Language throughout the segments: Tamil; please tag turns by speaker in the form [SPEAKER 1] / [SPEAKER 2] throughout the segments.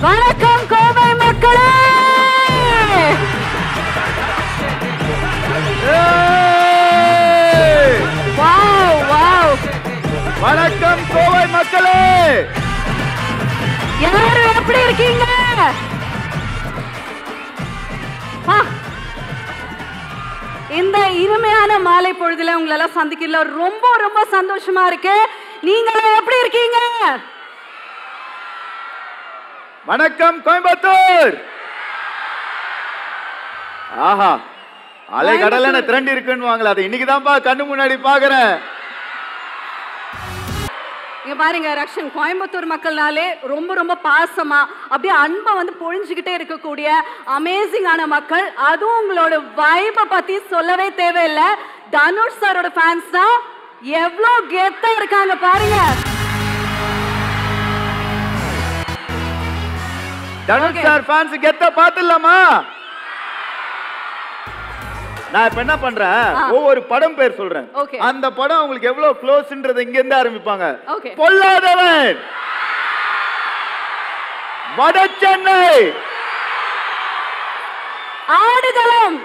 [SPEAKER 1] வணக்கம் கோவை மக்களே.
[SPEAKER 2] வணக்கம் கோவை மக்களே.
[SPEAKER 1] எல்லாரும் எப்படி இருக்கீங்க? இந்த இனிமையான மாலை பொழுதுல உங்களெல்லாம் சந்திக்கல ரொம்ப ரொம்ப சந்தோஷமா இருக்கு. நீங்க எப்படி இருக்கீங்க?
[SPEAKER 2] வணக்கம் கோயம்புத்தூர். ஆஹா, அலை கடல்ல திரண்டு இருக்குன்னு வாங்கல, அதை இன்னைக்குதான்ப்பா கண்ணு முன்னாடி பாக்குறேன்.
[SPEAKER 1] இங்க பாருங்க ரக்ஷன், கோயம்புத்தூர் மக்கள்னாலே ரொம்ப ரொம்ப பாசமா அப்படியே அன்பை வந்து பொழிஞ்சுக்கிட்டே இருக்கக்கூடிய அமேசிங்கான மக்கள். அதுவும் உங்களோட வைபை பத்தி சொல்லவே தேவையில்லை. தனுஷ் சாரோட ஃபேன்ஸ் தான் எவ்வளோ கெத்தா இருக்காங்க பாருங்க.
[SPEAKER 2] தனுஷ் சார் ஃபேன்ஸ் கெத்த பாத்துடலாமா? நான் இப்ப என்ன பண்றேன், ஒவ்வொரு படம் பேர் சொல்றேன். அந்த படம் உங்களுக்கு எவ்வளவு க்ளோஸ்ன்றது இங்க இருந்து ஆரம்பிப்பாங்க. பொல்லாதவன், வட சென்னை,
[SPEAKER 1] ஆடுகளம்,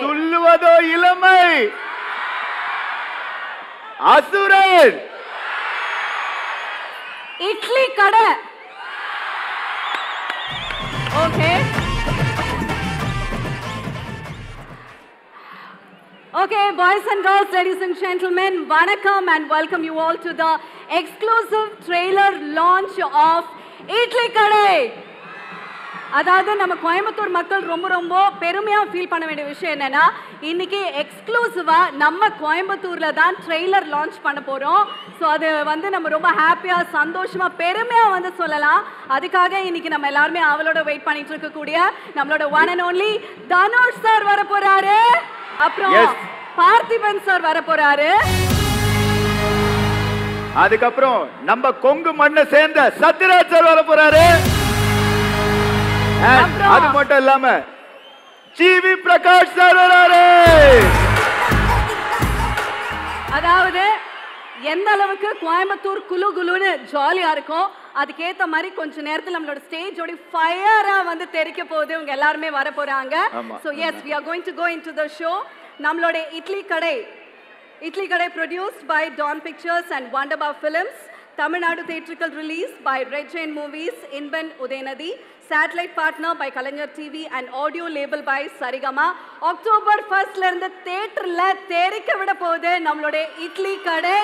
[SPEAKER 2] துள்ளுவதோ இளமை, அசுரன்,
[SPEAKER 1] இட்லி கடை. Okay, boys and girls, ladies and gentlemen, vanakkam and welcome you all to the exclusive trailer launch of Idli Kadai. அதாவது நம்ம கோயம்புத்தூர் மக்கள் ரொம்ப ரொம்ப பெருமையா ஃபீல் பண்ண வேண்டிய விஷயம் என்னன்னா, இன்னைக்கு எக்ஸ்க்ளூசிவா நம்ம கோயம்புத்தூர்ல தான் ட்ரெய்லர் லான்ச் பண்ண போறோம். ஸோ அது வந்து நம்ம ரொம்ப ஹாப்பியா சந்தோஷமா பெருமையா வந்து சொல்லலாம். அதுக்காக இன்னைக்கு நம்ம எல்லாருமே அவளோட வெயிட் பண்ணிட்டு இருக்கக்கூடிய நம்மளோட one and only Dhanush sir வர போறாரு. அப்புறம் பார்த்திபன் சார் வர போறாரு.
[SPEAKER 2] அதுக்கப்புறம் நம்ம கொங்கு மண்ணை சேர்ந்த சத்யராஜ் சார் வர போறாரு. அது மட்டும் இல்லாம ஜிவி பிரகாஷ் சார் வராரு.
[SPEAKER 1] அதாவது எந்த அளவுக்கு கோயம்புத்தூர் குலு குலுன்னு ஜாலியா இருக்கும், அதுக்கேத்த மாதிரி கொஞ்ச நேரத்தில் நம்மளோட ஸ்டேஜோட ஃபயரா வந்து தெரிக்க போகுது. இவங்க எல்லாருமே வர போறாங்க. So yes, we are going to go into the show. நம்மளோட இட்லி கடை produced by Dawn Pictures and Wonderbar Films. Tamil Nadu theatrical release by Red Giant Movies, Inban Udayanadi. Satellite partner by Kalanger TV and audio label by Sarigama. October 1st ல இருந்து தியேட்டர்ல தெரிக்க விட போகுது நம்மளோட இட்லி கடை.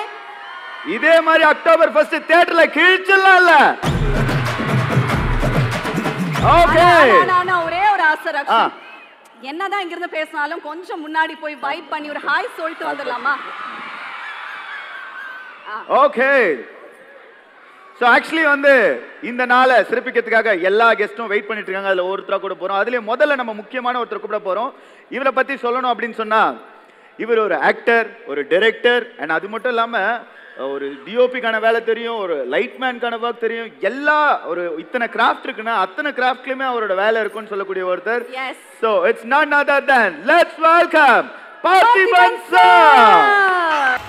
[SPEAKER 2] இதே மாதிரி October 1st தியேட்டர்ல கிழிச்சலாம் இல்ல? ஓகே.
[SPEAKER 1] நான் ஒரே ஒரு ஆசை ரக்ஷன், என்னதான் இங்க இருந்து பேசினாலும் கொஞ்சம் முன்னாடி போய் வைப் பண்ணி ஒரு ஹாய் சொல்லிட்டு வந்துடலாமா?
[SPEAKER 2] ஓகே. ஸோ ஆக்சுவலி வந்து இந்த நாளை சிறப்பிக்கிறதுக்காக எல்லா கெஸ்ட்டும் வெயிட் பண்ணிட்டு இருக்காங்க. அதில் ஒருத்தராக கூட போகிறோம். அதுலேயே முதல்ல நம்ம முக்கியமான ஒருத்தர் கூப்பிட போகிறோம். இவரை பற்றி சொல்லணும் அப்படின்னு சொன்னால், இவர் ஒரு ஆக்டர், ஒரு டைரக்டர், அண்ட் அது மட்டும் இல்லாமல் ஒரு டிஓபிக்கான வேலை தெரியும், ஒரு லைட்மேனுக்கான ஒர்க் தெரியும். எல்லா ஒரு இத்தனை கிராஃப்ட் இருக்குன்னா அத்தனை கிராஃப்ட்லையுமே அவரோட வேலை இருக்குன்னு சொல்லக்கூடிய ஒருத்தர். So it's not other then let's welcome Parthiban sir.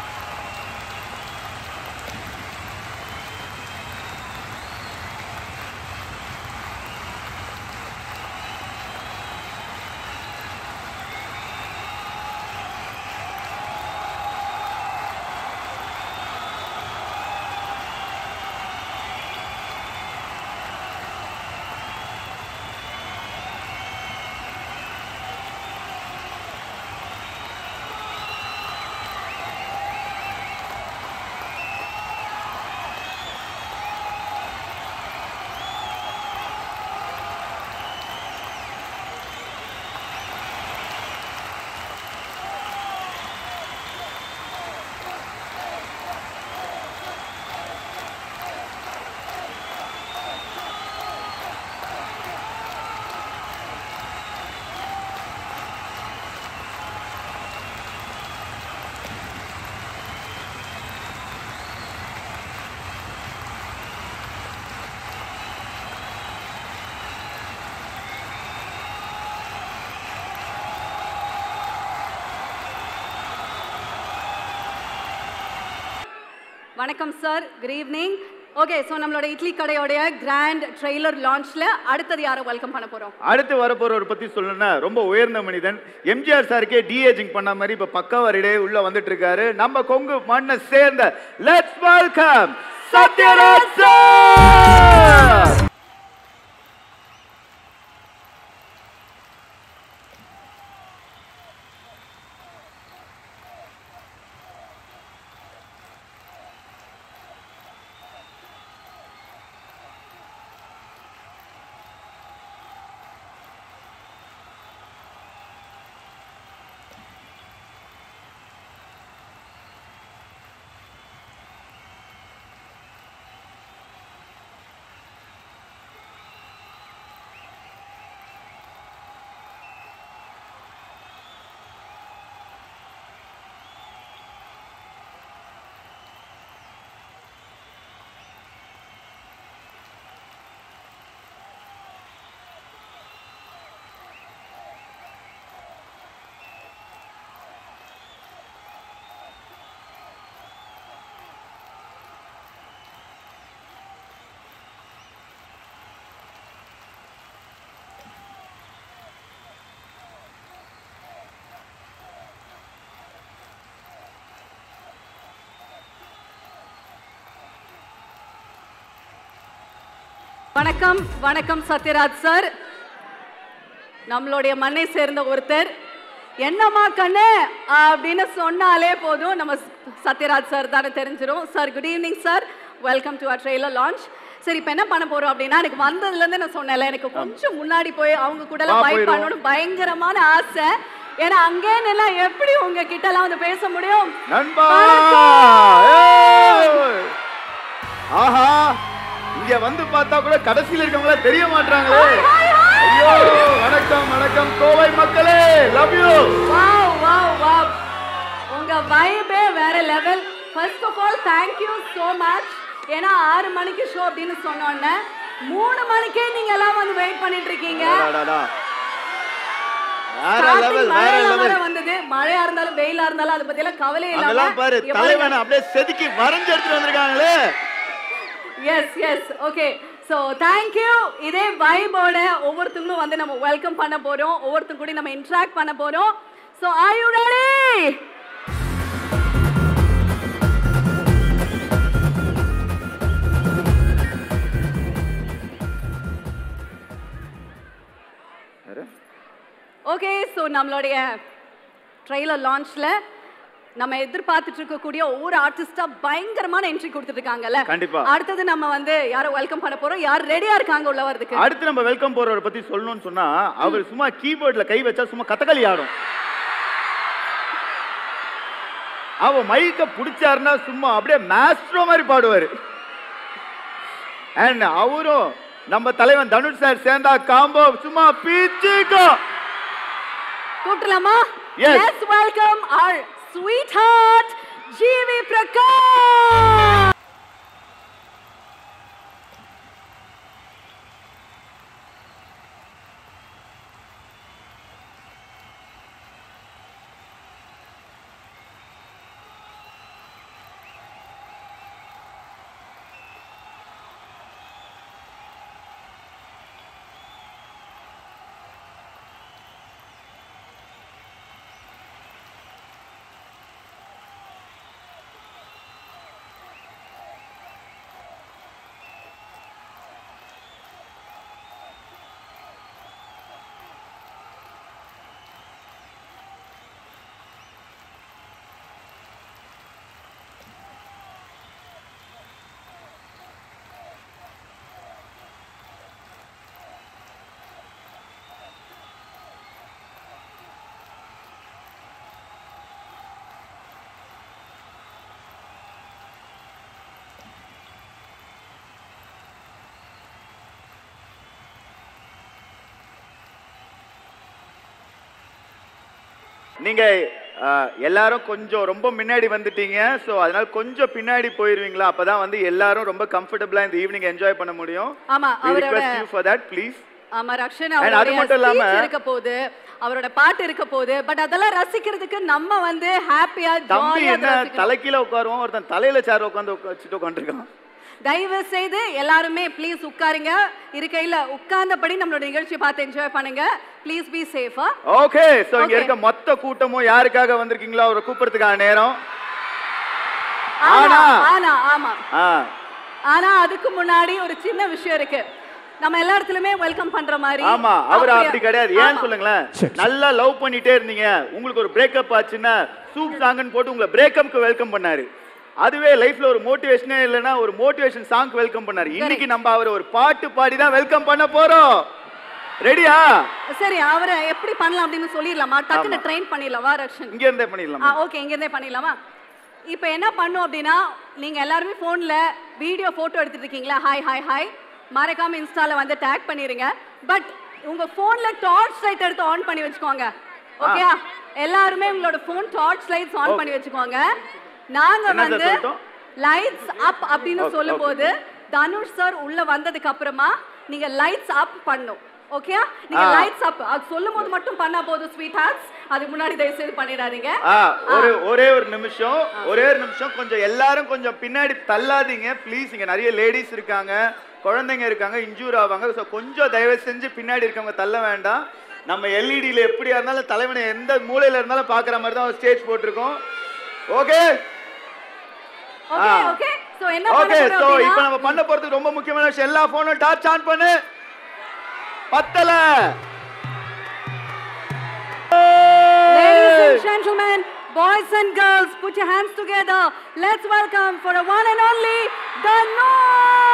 [SPEAKER 1] வணக்கம் sir, good evening. Okay, so நம்மளோட இட்லி கடையோட கிராண்ட் ட்ரெய்லர் லான்ச்ல அடுத்தது யாரை வெல்கம் பண்ண போறோம்?
[SPEAKER 2] அடுத்து வரப்போறவர் பத்தி சொல்லணும்னா ரொம்ப உயர்ந்த மனிதன். எம்ஜிஆர் சாருக்கே டிஏஜிங் பண்ண மாதிரி இப்ப பக்காவா ரெடியே உள்ள வந்துட்டு இருக்காரு. நம்ம கொங்கு மண்ணை சேர்ந்த லெட்ஸ் வெல்கம் சத்யராஜ் சார்.
[SPEAKER 1] வணக்கம் வணக்கம் சத்யராஜ் சார். நம்மளுடைய மண்ணை சேர்ந்த ஒருத்தர். என்னம்மா கண்ணு அப்படின்னு சொன்னாலே போதும் நம்ம சத்யராஜ் சார் தானே தெரிஞ்சிடும். Sir good evening sir, welcome to our trailer launch. சரி, இப்போ என்ன பண்ண போறோம் அப்படின்னா, எனக்கு வந்ததுலேருந்து நான் சொன்னேன்ல, எனக்கு கொஞ்சம் முன்னாடி போய் அவங்க கூட எல்லாம் ஃபைட் பண்ணணும்னு பயங்கரமான ஆசை. ஏன்னா அங்கே எல்லாம் எப்படி உங்க கிட்ட எல்லாம் வந்து பேச முடியும்?
[SPEAKER 2] ஆஹா, இங்க வந்து பார்த்தா கூட கடைசியில் இருக்கவங்கள தெரிய மாட்டாங்களே. ஐயோ, வணக்கம் வணக்கம் கோவை மக்களே, love you.
[SPEAKER 1] Wow wow wow, உங்க வைபே வேற level. First of all thank you so much. ஏன்னா 6 மணிக்கு ஷோ அப்படின்னு சொன்னோன்னே 3 மணிக்கே நீங்க எல்லாம் வந்து வெயிட் பண்ணிட்டு இருக்கீங்க. வந்தது மழையா இருந்தாலும் வெயிலா இருந்தாலும் அதை பத்தி எல்லாம் கவலை இல்லாம
[SPEAKER 2] பாரு, தலைவனை அப்படியே செதுக்கி வரைஞ்சு எடுத்துட்டு வந்திருக்காங்களே.
[SPEAKER 1] Yes yes, okay. So thank you. இதே வைபோட ஒவ்வொருத்தங்களும் வந்து நம்ம வெல்கம் பண்ண போறோம், ஒவ்வொருத்தங்க கூட நம்ம இன்ட்ராக்ட் பண்ண போறோம். So are you ready? Okay, so நம்மளுடைய ட்ரெய்லர் லான்ச்ல நம்ம எதிர்பார்த்துட்டு இருக்கக்கூடிய ஒவ்வொரு ஆர்டிஸ்டா பயங்கரமான என்ட்ரி கொடுத்துட்டு இருக்காங்கல்ல.
[SPEAKER 2] கண்டிப்பா.
[SPEAKER 1] அடுத்தது நம்ம வந்து யாரை வெல்கம் பண்ண போறோம்? யார் ரெடியா இருக்காங்க உள்ள வரதுக்கு?
[SPEAKER 2] அடுத்து நம்ம வெல்கம் போறவரை பத்தி சொல்லணும்னு சொன்னா, அவர் சும்மா கீபோர்ட்ல கை வச்சா சும்மா கதகளி ஆடும். அவ மைக்க பிடிச்சாருன்னா சும்மா அப்படியே மாஸ்ட்ரோ மாதிரி பாடுவாரு. அண்ட் அவரும் நம்ம தலைவன் தனுஷ் சார் சேர்ந்தா காம்போ சும்மா பீச்சிக்கோ.
[SPEAKER 1] கூட்டலாமா?
[SPEAKER 2] Yes.
[SPEAKER 1] Let's welcome our sweetheart GV Prakash.
[SPEAKER 2] நீங்க எல்லாரும் கொஞ்சம் ரொம்ப முன்னாடி வந்துட்டீங்க. ஸோ அதனால கொஞ்சம் பின்னாடி போயிருவீங்களா? அப்பதான் வந்து எல்லாரும் ரொம்ப கம்ஃபர்டபுளா இந்த ஈவினிங் என்ஜாய் பண்ண முடியும்.
[SPEAKER 1] ஆமா, அவரோட
[SPEAKER 2] ஃபார் தட் ப்ளீஸ்.
[SPEAKER 1] ஆமா, ரக்ஷன் அவரோட இருக்க போகுது, அவரோட பாட்டு இருக்க போகுது. பட் அதெல்லாம் ரசிக்கிறதுக்கு நம்ம வந்து ஹாப்பியா ஜாலியா
[SPEAKER 2] தலைக்கீழ உட்காருவோம், ஒருத்தன் தலையில சேர் உட்காந்து வச்சுட்டு உட்காந்துருக்கான்.
[SPEAKER 1] தயவு செய்து எல்லாருமே ப்ளீஸ் உட்காருங்க. இருக்கையில உட்கார்ந்தபடி நம்மளோட நிகழ்ச்சி பார்த்து என்ஜாய் பண்ணுங்க. ப்ளீஸ் பி சேஃபா.
[SPEAKER 2] ஓகே, சோ இங்க இருக்க மொத்த கூட்டமும் யாருக்காக வந்திருக்கீங்களோ அவரை கூப்பிடுறதுக்கான நேரம்.
[SPEAKER 1] ஆனா அதுக்கு முன்னாடி ஒரு சின்ன விஷயம் இருக்கு. நம்ம எல்லா இடத்துலயுமே வெல்கம் பண்ற மாதிரி.
[SPEAKER 2] ஆமா, அவர் அப்படி கிடையாது. ஏன் சொல்லுங்களேன், நல்லா லவ் பண்ணிட்டே இருந்தீங்க, உங்களுக்கு ஒரு பிரேக்கப் ஆச்சுன்னா சூப் சாங்னு போட்டு உங்களை பிரேக்கப்க்கு வெல்கம் பண்ணாரு. அதுவே லைஃப்ல ஒரு மோட்டிவேஷனே இல்லைன்னா ஒரு மோட்டிவேஷன் சாங்க்கு வெல்கம் பண்ணாரு. இன்னைக்கு நம்ம அவரை ஒரு பாட்டு பாடி தான் வெல்கம் பண்ண போறோம். ரெடியா?
[SPEAKER 1] சரி, அவரை எப்படி பண்ணலாம் அப்படின்னு சொல்லிடலாமா? டக்குன்னு ட்ரெயின் பண்ணிடலாமா ரக்ஷன்?
[SPEAKER 2] இங்க இருந்தே பண்ணிடலாமா?
[SPEAKER 1] ஓகே, இங்க இருந்தே பண்ணிடலாமா? இப்போ என்ன பண்ணும் அப்படின்னா, நீங்க எல்லாருமே போன்ல வீடியோ போட்டோ எடுத்துட்டு இருக்கீங்களா? ஹாய் ஹாய் ஹாய், மறக்காம இன்ஸ்டால வந்து டேக் பண்ணிருங்க. பட் உங்க போன்ல டார்ச் லைட் எடுத்து ஆன் பண்ணி வச்சுக்கோங்க. ஓகேயா? எல்லாருமே உங்களோட போன் டார்ச் லைட்ஸ் ஆன் பண்ணி வச்சுக்கோங்க. நாங்க வந்து லைட்ஸ் அப் அப்படின்னு சொல்லும்போது தனுஷ் சார் உள்ள வந்ததுக்கு அப்புறமா நீங்க லைட்ஸ் அப் பண்ணும். ஓகேயா? நீங்க லைட்ஸ் அப் அது சொல்லும்போது மட்டும் பண்ணா போதும் ஸ்வீட் ஹார்ட்ஸ். அதுக்கு முன்னாடி தயவு செய்து பண்ணிடாதீங்க.
[SPEAKER 2] ஒரே ஒரு நிமிஷம் கொஞ்சம் எல்லாரும் கொஞ்சம் பின்னாடி தள்ளாதீங்க ப்ளீஸ். இங்க நிறைய லேடிஸ் இருக்காங்க, குழந்தைங்க இருக்காங்க, இன்ஜூர் ஆவாங்க. ஸோ கொஞ்சம் தயவு செஞ்சு பின்னாடி இருக்கவங்க தள்ள வேண்டாம். நம்ம எல்இடியில எப்படியா இருந்தாலும் தலைவனை எந்த மூலையில இருந்தாலும் பாக்குற மாதிரி தான் ஸ்டேஜ் போட்டிருக்கோம். Okay
[SPEAKER 1] okay. சோ என்ன பண்ண போறோம்?
[SPEAKER 2] சோ இப்போ நம்ம பண்ண போறது ரொம்ப முக்கியமான விஷயம். எல்லா போனும் டார்ச் ஆன் பண்ணு. பத்தல.
[SPEAKER 1] Ladies and gentlemen, boys and girls, put your hands together. Let's welcome for a one and only Dhanush.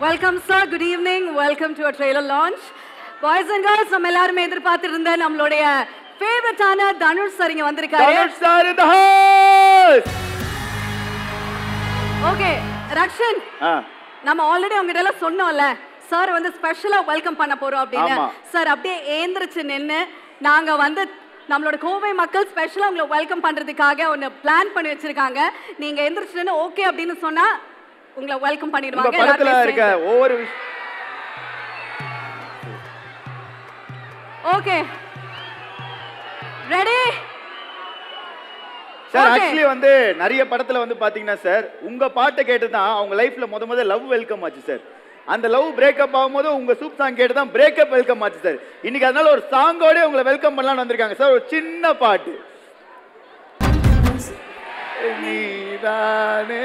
[SPEAKER 1] Welcome sir, good evening. Welcome to our trailer launch. Boys and girls, நம்ம எல்லாரும் எதிர்பார்த்துட்டு இருந்த நம்மளுடைய ஃபேவரட்டான தனுஷ் சார் இங்க வந்திருக்காரு.
[SPEAKER 2] Dhanush sir in the house.
[SPEAKER 1] Okay, Rakshan. நம்ம ஆல்ரெடி அவங்க எல்லாம் சொன்னோம்ல, சார் வந்து ஸ்பெஷலா வெல்கம் பண்ண போறோம் அப்படின்னு. சார் அப்படியே ஏந்திரச்சு நின்னு நாங்க வந்து நம்மளோட கோவை மக்கள் ஸ்பெஷலா உங்களை வெல்கம் பண்றதுக்காக ஒன்னு பிளான் பண்ணி வச்சிருக்காங்க. நீங்க எந்திரச்சு நின்னு ஓகே அப்படின்னு சொன்னா உங்களை வெல்கம் பண்ணிடுவாங்க.
[SPEAKER 2] பக்கத்துல இருக்க ஒவ்வொரு
[SPEAKER 1] ஓகே ரெடி
[SPEAKER 2] சார். ஆக்சுவலி வந்து நிறைய படத்துல வந்து பாத்தீங்கன்னா சார் உங்க பாட்டை கேட்டு தான் அவங்க லைஃப்ல முத லவ் வெல்கம் ஆச்சு சார். அந்த லவ் பிரேக்கப் ஆகும்போது உங்க சூப் சாங் கேட்டு தான் பிரேக்கப் வெல்கம் ஆச்சு சார். இன்னைக்கு அதனால ஒரு சாங்கோட உங்களை வெல்கம் பண்ணலாம்னு வந்திருக்காங்க சார். ஒரு சின்ன பாட்டு. நீதானே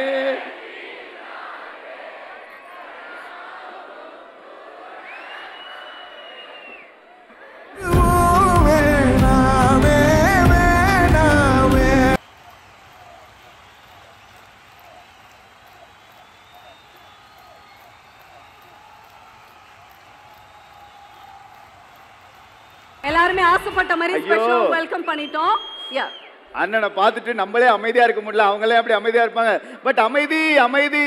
[SPEAKER 1] எல்லாரும் ஆசைப்பட்ட மாதிரி ஸ்பெஷல் வெல்கம் பண்ணிட்டோம். யா
[SPEAKER 2] அண்ணனை பார்த்துட்டு நம்மளே அமைதியா இருக்க முடியல, அவங்களே அப்படி அமைதியா இருப்பாங்க. பட் அமைதி அமைதி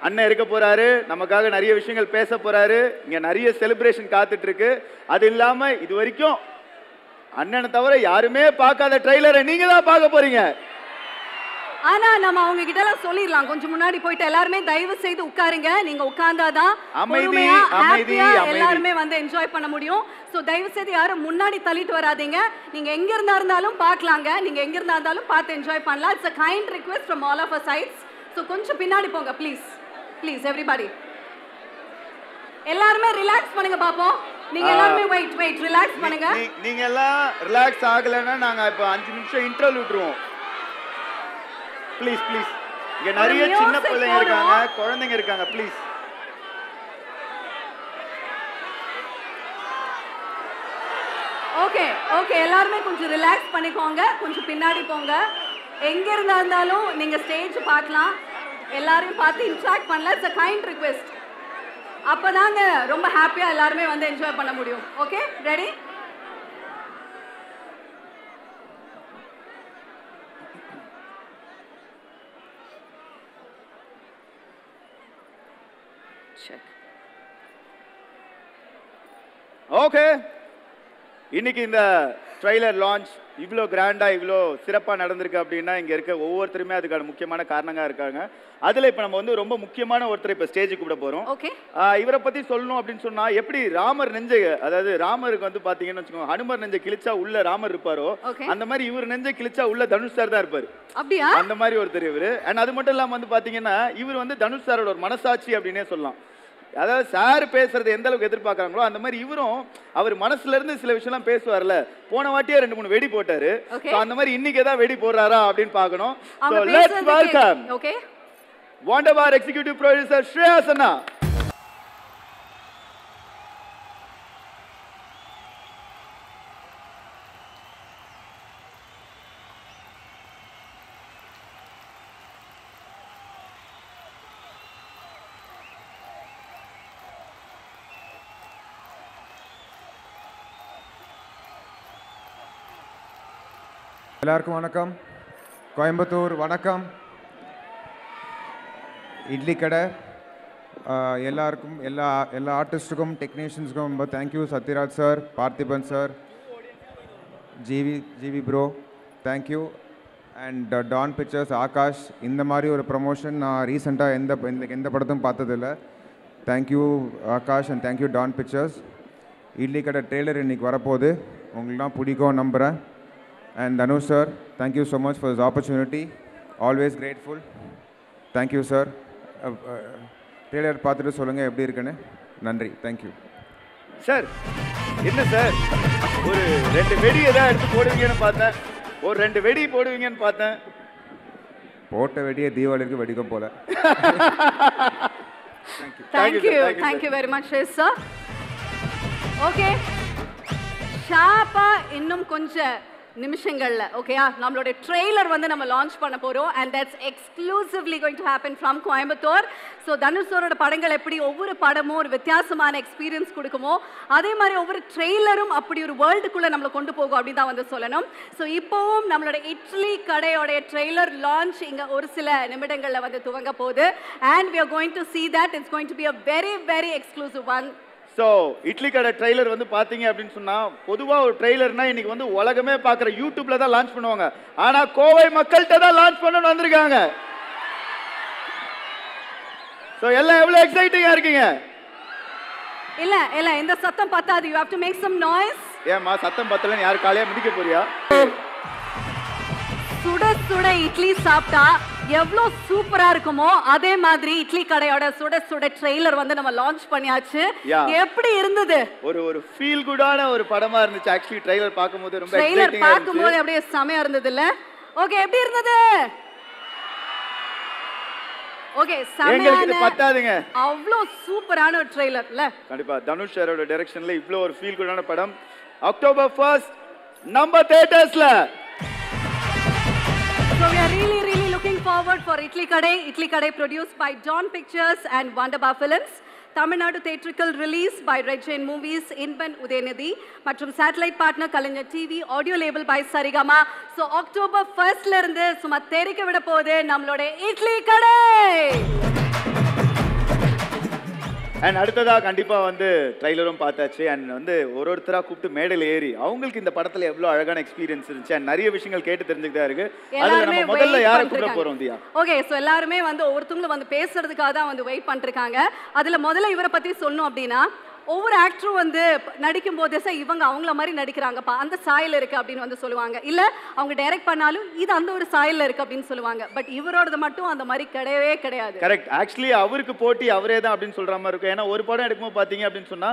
[SPEAKER 2] அண்ணன் இருக்க போறாரு, நமக்காக நிறைய விஷயங்கள் பேச போறாரு. இங்க நிறைய செலிப்ரேஷன் காத்துட்டு இருக்கு. அது இல்லாம இது வரைக்கும் அண்ணனை தவிர யாருமே பார்க்காத ட்ரெய்லரை நீங்க தான் பார்க்க போறீங்க.
[SPEAKER 1] ஆனா நம்ம அவங்க கிட்ட எல்லாம் சொல்லிடலாம், கொஞ்சம் முன்னாடி போயிட்டு எல்லாருமே தயவு செய்து உட்காருங்க. நீங்க உட்கார்ந்தாதான் பொறுமையா ஹாப்பியா எல்லாருமே வந்து என்ஜாய் பண்ண முடியும். சோ தயவு செய்து யாரும் முன்னாடி தள்ளிட்டு வராதீங்க. நீங்க எங்க இருந்தாலும் பார்க்கலாங்க. நீங்க எங்க இருந்தாலும் பார்த்து என்ஜாய் பண்ணலாம். It's a kind request from all of our sides. So கொஞ்சம் பின்னாடி போங்க ப்ளீஸ். Please everybody. எல்லாரும் ரிலாக்ஸ் பண்ணுங்க பாப்போம். நீங்க எல்லாரும் வெயிட் ரிலாக்ஸ் பண்ணுங்க.
[SPEAKER 2] நீங்க எல்லாம் ரிலாக்ஸ் ஆகலன்னா நாங்க இப்ப 5 நிமிஷம் இன்டர்வல் விட்டுருவோம். Please please. இங்க நிறைய சின்ன பிள்ளைங்க இருக்காங்க, குழந்தைங்க இருக்காங்க. ப்ளீஸ்.
[SPEAKER 1] ஓகே எல்லாரும் கொஞ்சம் ரிலாக்ஸ் பண்ணிக்கோங்க. கொஞ்சம் பின்னாடி போங்க. எங்க இருந்தாலும் நீங்க ஸ்டேஜ் பார்க்கலாம். எல்லாரையும் பார்த்து இன்டராக்ட் பண்ணலாம். It's a kind request. அப்பதாங்க ரொம்ப ஹாப்பியா எல்லாரும் வந்து என்ஜாய் பண்ண முடியும். Okay ready?
[SPEAKER 2] ஓகே, இன்னைக்கு இந்த ட்ரெய்லர் லான்ச் இவ்வளோ கிராண்டா இவ்வளோ சிறப்பாக நடந்திருக்கு அப்படின்னா இங்கே இருக்க ஒவ்வொருத்தருமே அதுக்கான முக்கியமான காரணங்களாக இருக்காங்க. அதில் இப்போ நம்ம வந்து ரொம்ப முக்கியமான ஒருத்தர் இப்போ ஸ்டேஜுக்கு கூப்பிட போகிறோம்.
[SPEAKER 1] ஓகே,
[SPEAKER 2] இவரை பற்றி சொல்லணும் அப்படின்னு சொன்னால், எப்படி ராமர் நெஞ்சை, அதாவது ராமருக்கு வந்து பார்த்தீங்கன்னு வச்சுக்கோங்க, ஹனுமர் நெஞ்சை கிழிச்சா உள்ள ராமர் இருப்பாரோ, அந்த மாதிரி இவர் நெஞ்சை கிழிச்சா உள்ள தனுஷ் சார் தான் இருப்பார்.
[SPEAKER 1] அப்படியா?
[SPEAKER 2] அந்த மாதிரி ஒருத்தர் இவர். அண்ட் அது மட்டும் இல்லாமல் வந்து பார்த்தீங்கன்னா இவர் வந்து தனுஷ் சாரோட ஒரு மனசாட்சி அப்படின்னே சொல்லலாம். அதாவது சார் பேசுறது எந்த அளவுக்கு எதிர்பார்க்கறாங்களோ அந்த மாதிரி இவரும் அவர் மனசுல இருந்து சில விஷயம்லாம் பேசுவார்ல. போன வாட்டியே 2-3 வெடி போட்டாரு. அந்த மாதிரி இன்னைக்கு ஏதாவது வெடி போடுறாரா அப்படின்னு பார்க்கணும். So let's welcome Wonder Bar Executive Producer Shreya Sanna.
[SPEAKER 3] எல்லாருக்கும் வணக்கம். கோயம்புத்தூர் வணக்கம். இட்லி கடை எல்லாருக்கும், எல்லா ஆர்டிஸ்ட்டுக்கும், டெக்னீஷியன்ஸுக்கும் ரொம்ப thank you. Sathyaraj sir, Parthiban sir, GV bro, thank you. And Dawn Pictures, Akash. இந்த மாதிரி ஒரு ப்ரமோஷன் நான் ரீசெண்டாக எந்த படத்தும் பார்த்ததில்லை. Thank you Akash and thank you Dawn Pictures. Idli Kadai trailer இன்றைக்கி வரப்போகுது. உங்களுக்குலாம் பிடிக்கும் நம்புகிறேன். And Dhanush sir, thank you so much for this opportunity. Always grateful. Thank you sir. Trailer பார்த்துட்டு சொல்லுங்கள் எப்படி இருக்குன்னு. நன்றி. Thank you
[SPEAKER 2] sir. என்ன சார், ஒரு 2 வெடி ஏதாவது எடுத்து போடுவீங்கன்னு பார்த்தேன். ஒரு 2 வெடி போடுவீங்கன்னு பார்த்தேன்.
[SPEAKER 3] போட்ட வெடியை தீபாவளிக்கு வெடிக்கும் போல.
[SPEAKER 1] Thank you very much sir. Okay, ஷாப்பா இன்னும் கொஞ்சம் நிமிஷங்கள்ல ஓகேயா நம்மளோட ட்ரெய்லர் வந்து நம்ம லான்ச் பண்ண போறோம். And that's exclusively going to happen from Coimbatore. So Dhanush சாரோட படங்கள் எப்படி ஒவ்வொரு படமும் ஒரு வித்தியாசமான எக்ஸ்பீரியன்ஸ் கொடுக்குமோ, அதே மாதிரி ஒவ்வொரு ட்ரெய்லரும் அப்படி ஒரு வேர்ல்டுக்குள்ள நம்மளை கொண்டு போகும் அப்படின்னு தான் வந்து சொல்லணும். ஸோ இப்போவும் நம்மளோட இட்லி கடையோடைய ட்ரெய்லர் லான்ச் இங்க ஒரு சில நிமிடங்கள்ல வந்து துவங்க போகுது. And we are going to see that it's going to be a very very exclusive one.
[SPEAKER 2] So idli Kadai trailer வந்து பார்த்தீங்க அப்படின்னு சொன்னால், பொதுவாக ஒரு ட்ரெய்லர்னா இன்னைக்கு வந்து உலகமே பார்க்குற யூடியூப்ல தான் லான்ச் பண்ணுவாங்க. ஆனால் கோவை மக்கள்கிட்ட தான் லான்ச் பண்ணணும்னு வந்திருக்காங்க. ஸோ எல்லாம் எவ்வளோ எக்ஸைட்டிங்காக இருக்கீங்க?
[SPEAKER 1] இல்ல இந்த சத்தம் பத்தாது. you have to make some noise.
[SPEAKER 2] ஏமா சத்தம் பத்தலன்னு யார் காலையா மிதிக்க போறியா?
[SPEAKER 1] சுட சுட இட்லி சாப்பிட்டா எவ்வளோ சூப்பரா இருக்குமோ அதே மாதிரி இட்லி கடையோட சுட சுட ட்ரெய்லர் வந்து நம்ம லான்ச் பண்ணியாச்சு. எப்படி இருந்தது?
[SPEAKER 2] ஒரு ஃபீல் குடான ஒரு படமா இருந்துச்சு. ஆக்சுவலி ட்ரெய்லர் பார்க்கும்போது ரொம்ப
[SPEAKER 1] எக்ஸைட்டிங்கா இருந்துச்சு. ட்ரெய்லர் பார்க்கும்போது அப்படியே செமையா இருந்தது இல்ல? ஓகே, எப்படி இருந்தது? ஓகே,
[SPEAKER 2] செமையான பத்தாதுங்க.
[SPEAKER 1] அவ்வளோ சூப்பரான ஒரு ட்ரெய்லர் இல்ல?
[SPEAKER 2] கண்டிப்பா தனுஷ் சாரோட டைரக்ஷன்ல இவ்ளோ ஒரு ஃபீல் குடான படம் அக்டோபர் 1 நம்ம தியேட்டர்ஸ்ல.
[SPEAKER 1] So we are really looking forward for Idli Kadai produced by Dawn Pictures and Wonder Bar Films. Tamil Nadu theatrical release by Red Chain Movies, Inban Udayanidhi, மற்றும் satellite partner Kalaignar TV, audio label by Sarigama. So October 1st ல இருந்து சும்மா தெரிக்க விட போகுது நம்மளோட இட்லி கடை.
[SPEAKER 2] அண்ட் அடுத்ததாக கண்டிப்பாக வந்து ட்ரைலரும் பார்த்தாச்சு அண்ட் வந்து ஒருத்தராக கூப்பிட்டு மேடையில் ஏறி அவங்களுக்கு இந்த படத்தில் எவ்வளோ அழகான எக்ஸ்பீரியன்ஸ் இருந்துச்சு அண்ட் நிறைய விஷயங்கள் கேட்டு தெரிஞ்சுக்கிட்டா இருக்கு. அதில் நம்ம முதல்ல யாரை கூப்பிட போகிறோம் தியா?
[SPEAKER 1] ஓகே, ஸோ எல்லாருமே வந்து ஒவ்வொருத்தவங்களும் வந்து பேசுறதுக்காக தான் வந்து வெயிட் பண்ணிருக்காங்க. அதில் முதல்ல இவரை பற்றி சொல்லணும் அப்படின்னா, ஒவ்வொரு ஆக்டரும் வந்து நடிக்கும் போது சார் இவங்க அவங்கள மாதிரி நடிக்கிறாங்கப்பா, அந்த சாயல் இருக்கு அப்படின்னு வந்து சொல்லுவாங்க. இல்ல அவங்க டைரக்ட் பண்ணாலும் இது அந்த ஒரு சாயல்ல இருக்கு அப்படின்னு சொல்லுவாங்க. பட் இவரோடது மட்டும் அந்த மாதிரி கிடையவே கிடையாது.
[SPEAKER 2] கரெக்ட். ஆக்சுவலி அவருக்கு போட்டி அவரே தான் அப்படின்னு சொல்ற மாதிரி இருக்கும். ஏன்னா ஒரு படம் எடுக்கும்போது பாத்தீங்க அப்படின்னு சொன்னா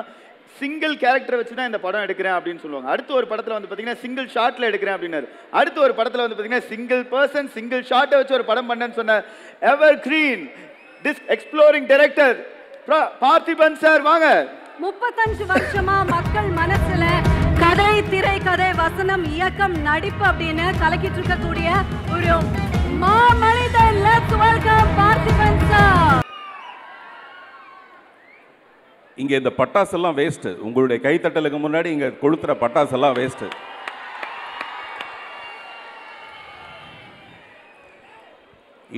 [SPEAKER 2] சிங்கிள் கேரக்டர் வச்சு தான் இந்த படம் எடுக்கிறேன் அப்படின்னு சொல்லுவாங்க. அடுத்த ஒரு படத்துல வந்து பாத்தீங்கன்னா சிங்கிள் ஷாட்ல எடுக்கிறேன் அப்படின்னாரு. அடுத்த ஒரு படத்துல வந்து பாத்தீங்கன்னா சிங்கிள் பர்சன் சிங்கிள் ஷாட்டை வச்சு ஒரு படம் பண்ணேன்னு சொன்ன எவர் கிரீன் டிஸ் எக்ஸ்ப்ளோரிங் டைரக்டர் பார்த்திபன் சார் வாங்க.
[SPEAKER 1] 35 வருஷமா மக்கள் மனசுல கதை, திரைக்கதை, வசனம், இயக்கம், நடிப்பு அப்படின்னு கலக்கிட்டு இருக்கக்கூடிய ஒரு மாமனிதன். Let's welcome Parthiban sir.
[SPEAKER 4] இங்க இந்த பட்டாசு எல்லாம் வேஸ்ட். உங்களுடைய கைத்தட்டலுக்கு முன்னாடி இங்க கொளுத்துற பட்டாசு எல்லாம் வேஸ்ட்.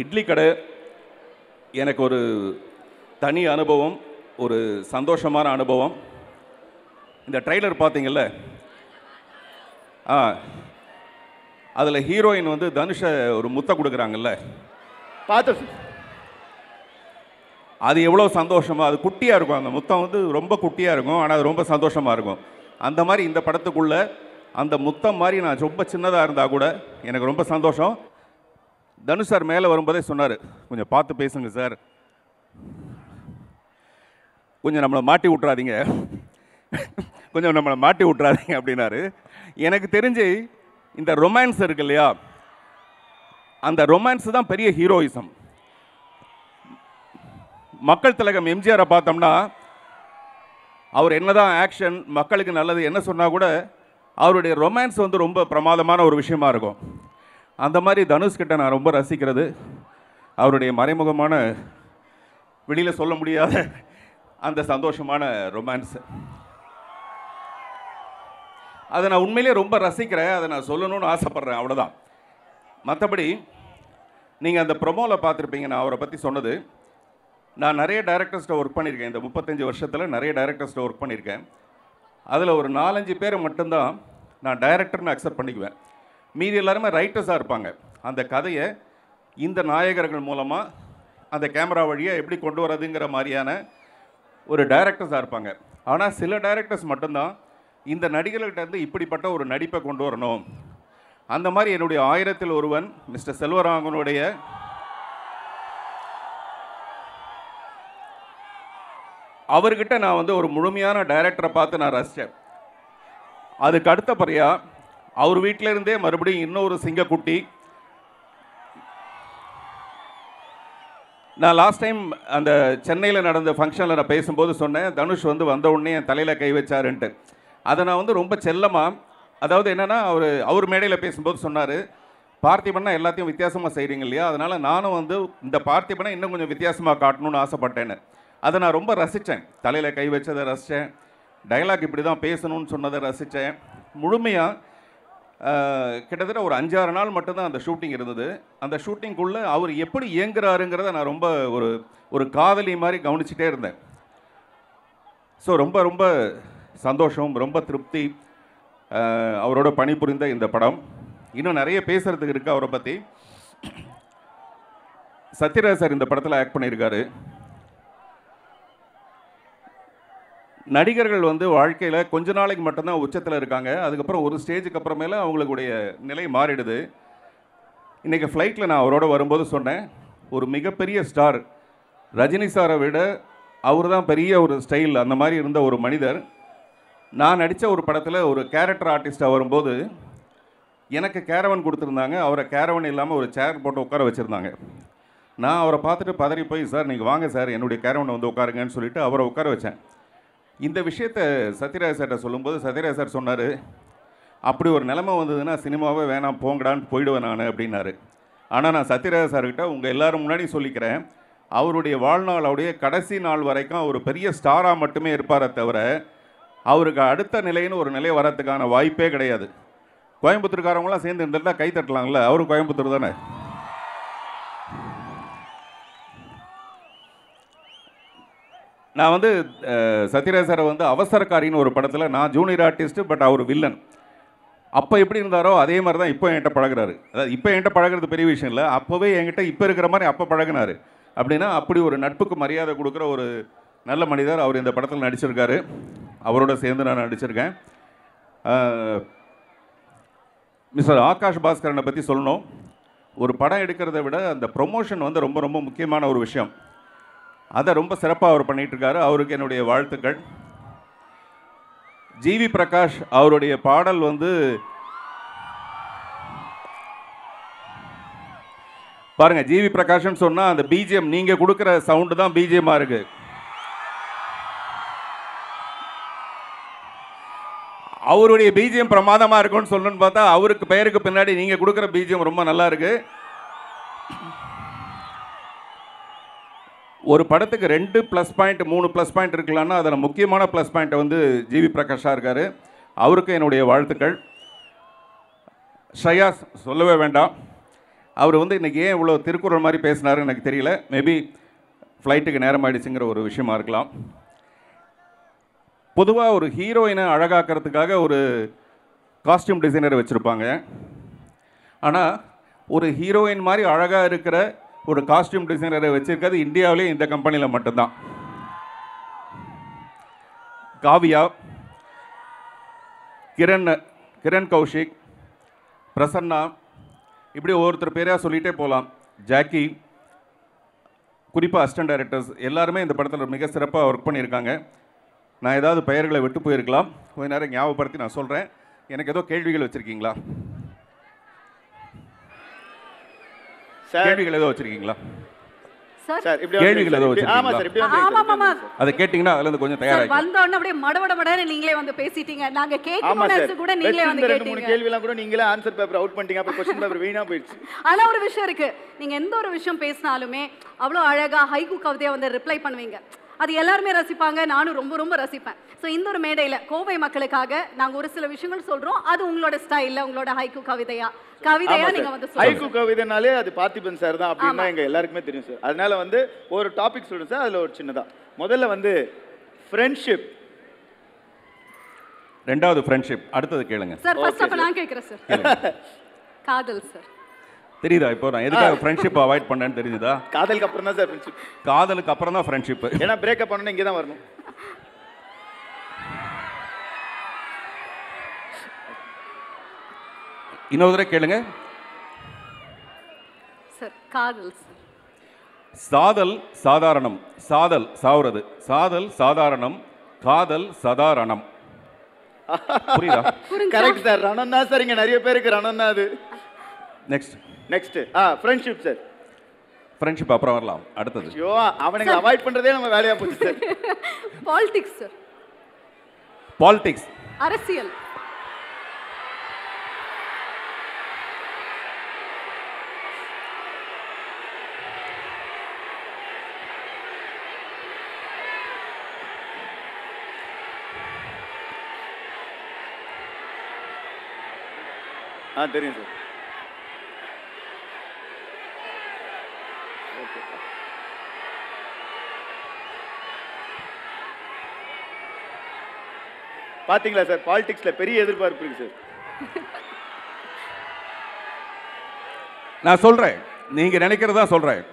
[SPEAKER 4] இட்லி கடை எனக்கு ஒரு தனி அனுபவம், ஒரு சந்தோஷமான அனுபவம். இந்த ட்ரைலர் பார்த்தீங்கல்ல, அதில் ஹீரோயின் வந்து தனுஷை ஒரு முத்தை கொடுக்குறாங்கல்ல,
[SPEAKER 2] பார்த்து
[SPEAKER 4] அது எவ்வளோ சந்தோஷமாக, அது குட்டியாக இருக்கும். அந்த முத்தம் வந்து ரொம்ப குட்டியாக இருக்கும், ஆனால் அது ரொம்ப சந்தோஷமாக இருக்கும். அந்த மாதிரி இந்த படத்துக்குள்ளே அந்த முத்தம் மாதிரி நான் ரொம்ப சின்னதாக இருந்தால் கூட எனக்கு ரொம்ப சந்தோஷம். தனுஷ் சார் மேலே வரும்போதே சொன்னார், கொஞ்சம் பார்த்து பேசுங்க சார், கொஞ்சம் நம்மளை மாட்டி விட்றாதீங்க, கொஞ்சம் நம்மளை மாட்டி விட்றாதீங்க அப்படின்னாரு. எனக்கு தெரிஞ்சு இந்த ரொமான்ஸ் இருக்கு இல்லையா, அந்த ரொமான்ஸ் தான் பெரிய ஹீரோயிசம். மக்கள் திலகம் எம்ஜிஆரை பார்த்தோம்னா அவர் என்னதான் ஆக்ஷன் மக்களுக்கு நல்லது என்ன சொன்னால் கூட அவருடைய ரொமான்ஸ் வந்து ரொம்ப பிரமாதமான ஒரு விஷயமா இருக்கும். அந்த மாதிரி தனுஷ்கிட்ட நான் ரொம்ப ரசிக்கிறது அவருடைய மறைமுகமான, வெளியில் சொல்ல முடியாத அந்த சந்தோஷமான ரொமான்ஸ். அதை நான் உண்மையிலே ரொம்ப ரசிக்கிறேன், அதை நான் சொல்லணும்னு ஆசைப்பட்றேன், அவ்வளோதான். மற்றபடி நீங்கள் அந்த ப்ரொமோவில் பார்த்துருப்பீங்க நான் அவரை பற்றி சொன்னது. நான் நிறைய டைரக்டர்ஸ்ட்டை ஒர்க் பண்ணியிருக்கேன். இந்த 35 வருஷத்தில் நிறைய டைரக்டர்ஸ்ட்டை ஒர்க் பண்ணியிருக்கேன். அதில் ஒரு 4-5 பேரை மட்டும்தான் நான் டைரக்டர்னு அக்செப்ட் பண்ணிக்குவேன். மீதி எல்லாருமே ரைட்டர்ஸாக இருப்பாங்க. அந்த கதையை இந்த நாயகர்கள் மூலமாக அந்த கேமரா வழியாக எப்படி கொண்டு வரதுங்கிற மாதிரியான ஒரு டைரக்டர்ஸாக இருப்பாங்க. ஆனால் சில டைரக்டர்ஸ் மட்டும்தான் இந்த நடிகர்கள்ட்டேருந்து இப்படிப்பட்ட ஒரு நடிப்பை கொண்டு வரணும். அந்த மாதிரி என்னுடைய 1000ல் ஒருவன் மிஸ்டர் செல்வராகவனுடைய அவர்கிட்ட நான் வந்து ஒரு முழுமையான டைரக்டரை பார்த்து நான் ரசித்தேன். அதுக்கு அடுத்தபடியாக அவர் வீட்டிலேருந்தே மறுபடியும் இன்னொரு சிங்கக்குட்டி. நான் லாஸ்ட் டைம் அந்த சென்னையில் நடந்த ஃபங்க்ஷனில் நான் பேசும்போது சொன்னேன், தனுஷ் வந்து வந்த உடனே என் தலையில் கை வச்சாருன்ட்டு. அதை நான் வந்து ரொம்ப செல்லமாக, அதாவது என்னென்னா அவர் மேடையில் பேசும்போது சொன்னார், பார்த்திபன்னா எல்லாத்தையும் வித்தியாசமாக செய்கிறீங்க இல்லையா, அதனால் நானும் வந்து இந்த பார்த்திபனை இன்னும் கொஞ்சம் வித்தியாசமாக காட்டணும்னு ஆசைப்பட்டேன்னு. அதை நான் ரொம்ப ரசித்தேன். தலையில் கை வச்சதை ரசித்தேன், டைலாக் இப்படி தான் பேசணும்னு சொன்னதை ரசித்தேன். முழுமையாக கிட்டத்தட்ட ஒரு 5-6 நாள் மட்டும்தான் அந்த ஷூட்டிங் இருந்தது. அந்த ஷூட்டிங்குள்ளே அவர் எப்படி இயங்குறாருங்கிறத நான் ரொம்ப ஒரு காதலி மாதிரி கவனிச்சிட்டே இருந்தேன். ஸோ ரொம்ப ரொம்ப சந்தோஷம், ரொம்ப திருப்தி அவரோட பணிபுரிந்த இந்த படம். இன்னும் நிறைய பேசுகிறதுக்கு இருக்குது அவரை பற்றி. சத்யராஜ் சார் இந்த படத்தில் ஆக்ட் பண்ணியிருக்காரு. நடிகர்கள் வந்து வாழ்க்கையில் கொஞ்ச நாளைக்கு மட்டும்தான் உச்சத்தில் இருக்காங்க. அதுக்கப்புறம் ஒரு ஸ்டேஜுக்கு அப்புறமேல அவங்களுடைய நிலை மாறிடுது. இன்றைக்கி ஃப்ளைட்டில் நான் அவரோட வரும்போது சொன்னேன், ஒரு மிகப்பெரிய ஸ்டார் ரஜினி சாரை விட அவர் தான் பெரிய ஒரு ஸ்டைல், அந்த மாதிரி இருந்த ஒரு மனிதர். நான் நடித்த ஒரு படத்தில் ஒரு கேரக்டர் ஆர்டிஸ்ட்டாக வரும்போது எனக்கு கேரவன் கொடுத்துருந்தாங்க. அவரை கேரவன் இல்லாமல் ஒரு சேர் போட்டு உட்கார வச்சுருந்தாங்க. நான் அவரை பார்த்துட்டு பதறி போய், சார் நீங்கள் வாங்க சார் என்னுடைய கேரவனை வந்து உட்காருங்கன்னு சொல்லிவிட்டு அவரை உட்கார வச்சேன். இந்த விஷயத்தை சத்யராஜ் சார்கிட்ட சொல்லும்போது சத்யராஜ் சார் சொன்னார், அப்படி ஒரு நிலைமை வந்ததுன்னா சினிமாவே வேணாம் போங்கடான்னு போயிடுவேன் நான் அப்படின்னாரு. ஆனால் நான் சத்யராஜ் சார்கிட்ட உங்கள் எல்லோரும் முன்னாடி சொல்லிக்கிறேன், அவருடைய வாழ்நாளுடைய கடைசி நாள் வரைக்கும் அவர் பெரிய ஸ்டாராக மட்டுமே இருப்பாரே தவிர அவருக்கு அடுத்த நிலைன்னு ஒரு நிலை வரத்துக்கான வாய்ப்பே கிடையாது. கோயம்புத்தூர்காரவங்களாம் சேர்ந்து இருந்துட்டால் கை தட்டலாங்களே, அவரும் கோயம்புத்தூர் தானே. நான் வந்து சத்யராஜ் சாரை வந்து அவசரக்காரின்னு ஒரு படத்தில் நான் ஜூனியர் ஆர்டிஸ்ட்டு, பட் அவர் வில்லன். அப்போ எப்படி இருந்தாரோ அதே மாதிரி தான் இப்போ என்கிட்ட பழகுறாரு. அதாவது இப்போ என்கிட்ட பழகிறது பெரிய விஷயம் இல்லை, அப்போவே என்கிட்ட இப்போ இருக்கிற மாதிரி அப்போ பழகினார். அப்படின்னா அப்படி ஒரு நட்புக்கு மரியாதை கொடுக்குற ஒரு நல்ல மனிதர் அவர் இந்த படத்தில் நடிச்சிருக்காரு. அவரோட சேர்ந்து நான் நடிச்சிருக்கேன். மிஸ்டர் ஆகாஷ் பாஸ்கரனை பற்றி சொல்லணும். ஒரு படம் எடுக்கிறத விட அந்த ப்ரொமோஷன் வந்து ரொம்ப ரொம்ப முக்கியமான ஒரு விஷயம். அதை ரொம்ப சிறப்பாக அவர் பண்ணிகிட்ருக்காரு. அவருக்கு என்னுடைய வாழ்த்துக்கள். ஜிவி பிரகாஷ் அவருடைய பாடல் வந்து பாருங்க, ஜிவி பிரகாஷ்னு சொன்னால் அந்த பிஜிஎம் நீங்கள் கொடுக்குற சவுண்டு தான் பிஜிஎம்மாக இருக்கு. அவருடைய பிஜிஎம் பிரமாதமாக இருக்கும்னு சொல்லணும்னு பார்த்தா அவருக்கு பெயருக்கு பின்னாடி நீங்கள் கொடுக்குற பிஜிஎம் ரொம்ப நல்லா இருக்கு. ஒரு படத்துக்கு 2 ப்ளஸ் பாயிண்ட் 3 ப்ளஸ் பாயிண்ட் இருக்கலாம்னா அதில் முக்கியமான ப்ளஸ் பாயிண்ட்டை வந்து ஜிவி பிரகாஷாக இருக்கார். அவருக்கு என்னுடைய வாழ்த்துக்கள். ஷ்ரயா சொல்லவே வேண்டாம். அவர் வந்து இன்றைக்கி ஏன் இவ்வளோ திருக்குறள் மாதிரி பேசினாருன்னு எனக்கு தெரியல. மேபி ஃப்ளைட்டுக்கு நேரம் ஆகிடுச்சுங்கிற ஒரு விஷயமா இருக்கலாம். பொதுவாக ஒரு ஹீரோயினை அழகாக்கிறதுக்காக ஒரு காஸ்டியூம் டிசைனரை வச்சுருப்பாங்க. ஆனால் ஒரு ஹீரோயின் மாதிரி அழகாக இருக்கிற ஒரு காஸ்டியூம் டிசைனரை வச்சுருக்கிறது இந்தியாவிலே இந்த கம்பெனியில் மட்டும்தான். காவியா, கிரண் கௌஷிக், பிரசன்னா, இப்படி ஒவ்வொருத்தர் பேராக சொல்லிகிட்டே போகலாம். ஜாக்கி, குறிப்பாக அசிஸ்டன்ட் டைரக்டர்ஸ் எல்லாருமே இந்த படத்தில் மிக சிறப்பாக ஒர்க் பண்ணியிருக்காங்க. நான் ஏதாவது பெயர்களை விட்டு போயிருக்கலாம், கொஞ்ச நேரம் ஞாபகப்படுத்தி நான் சொல்கிறேன். எனக்கு ஏதோ கேள்விகள் வச்சுருக்கீங்களா? கேள்விகள் ஏதோ வச்சிருக்கீங்களா? கேள்விகள் ஏதோ வச்சிருக்கீங்களா? அதை கேட்டிங்கன்னா அதுல இருந்து கொஞ்சம் தயாராகி
[SPEAKER 1] வந்த உடனே அப்படியே மடமடமடன்னு நீங்களே வந்து பேசிட்டீங்க. நாங்க கேட்கும்போது கூட நீங்களே வந்து கேட்டீங்க.
[SPEAKER 2] 2-3 கேள்விலாம் கூட நீங்களே ஆன்சர் பேப்பர் அவுட் பண்ணிட்டீங்க. அப்புறம் क्वेश्चन பேப்பர் வீணா போயிடுச்சு.
[SPEAKER 1] ஆனா ஒரு விஷயம் இருக்கு, நீங்க எந்த ஒரு விஷயம் பேசினாலுமே அவ்வளோ அழகா ஹைக்கூ கவிதையா வந்து ரிப்ளை பண்ணுவீங்க. அது எல்லாருமே ரசிப்பாங்க, நானும் ரொம்ப ரொம்ப ரசிப்பேன். ஸோ இந்த ஒரு மேடையில் கோவை மக்களுக்காக நாங்கள் ஒரு சில விஷயங்கள் சொல்கிறோம். அது உங்களோட ஸ்டைலில் உங்களோட ஹைக்கூ கவிதையா நீங்கள் வந்து
[SPEAKER 2] ஹைக்கூ கவிதைனாலே அது பார்த்திபன் சார் தான் அப்படின்னு எங்கள் எல்லாருக்குமே தெரியும் சார். அதனால வந்து ஒரு டாபிக் சொல்லுங்க சார். அதில் ஒரு சின்னதாக முதல்ல வந்து ஃப்ரெண்ட்ஷிப்,
[SPEAKER 4] ரெண்டாவது ஃப்ரெண்ட்ஷிப், அடுத்தது கேளுங்க
[SPEAKER 1] சார். ஃபர்ஸ்ட் அப்போ நான் கேட்குறேன் சார். காதல் சார்
[SPEAKER 4] தெரியுதா? இப்போ நான் எதுக்காக ஃப்ரெண்ட்ஷிப் அவாய்ட் பண்ணேன்னு தெரியுதா?
[SPEAKER 2] காதலுக்கு அப்புறம் தான் சார் ஃப்ரெண்ட்ஷிப்.
[SPEAKER 4] காதலுக்கு அப்புறம் தான் ஃப்ரெண்ட்ஷிப்.
[SPEAKER 2] ஏன்னா பிரேக்கப் பண்ணணும் இங்கே தான் வரணும்.
[SPEAKER 4] இன்னொரு தடவை கேளுங்க
[SPEAKER 1] சார். காதல் சார்.
[SPEAKER 4] சாதல் சாதாரணம், சாதல் சாவுறது, சாதல் சாதாரணம், காதல் சதாரணம். புரியுதா?
[SPEAKER 2] Correct sir. ரணம் தான் சார். இங்கே நிறைய பேருக்கு ரணம் தான் அது. Next friendship sir.
[SPEAKER 4] ஃப்ரெண்ட்ஷிப் அப்புறம் வரலாம். அடுத்தது
[SPEAKER 2] ஐயோ, அவனுங்க அவாய்ட் பண்றதே நம்ம வேலையா போச்சு சார்.
[SPEAKER 1] Politics sir.
[SPEAKER 4] பாலிடிக்ஸ்,
[SPEAKER 1] அரசியல்.
[SPEAKER 2] தெரியும் சார். பாத்தீங்களா சார், பாலிடிக்ஸ்ல பெரிய எதிர்பார்ப்பு இருக்கு சார்.
[SPEAKER 4] நான் சொல்றேன், நீங்க நினைக்கிறதா சொல்றேன்.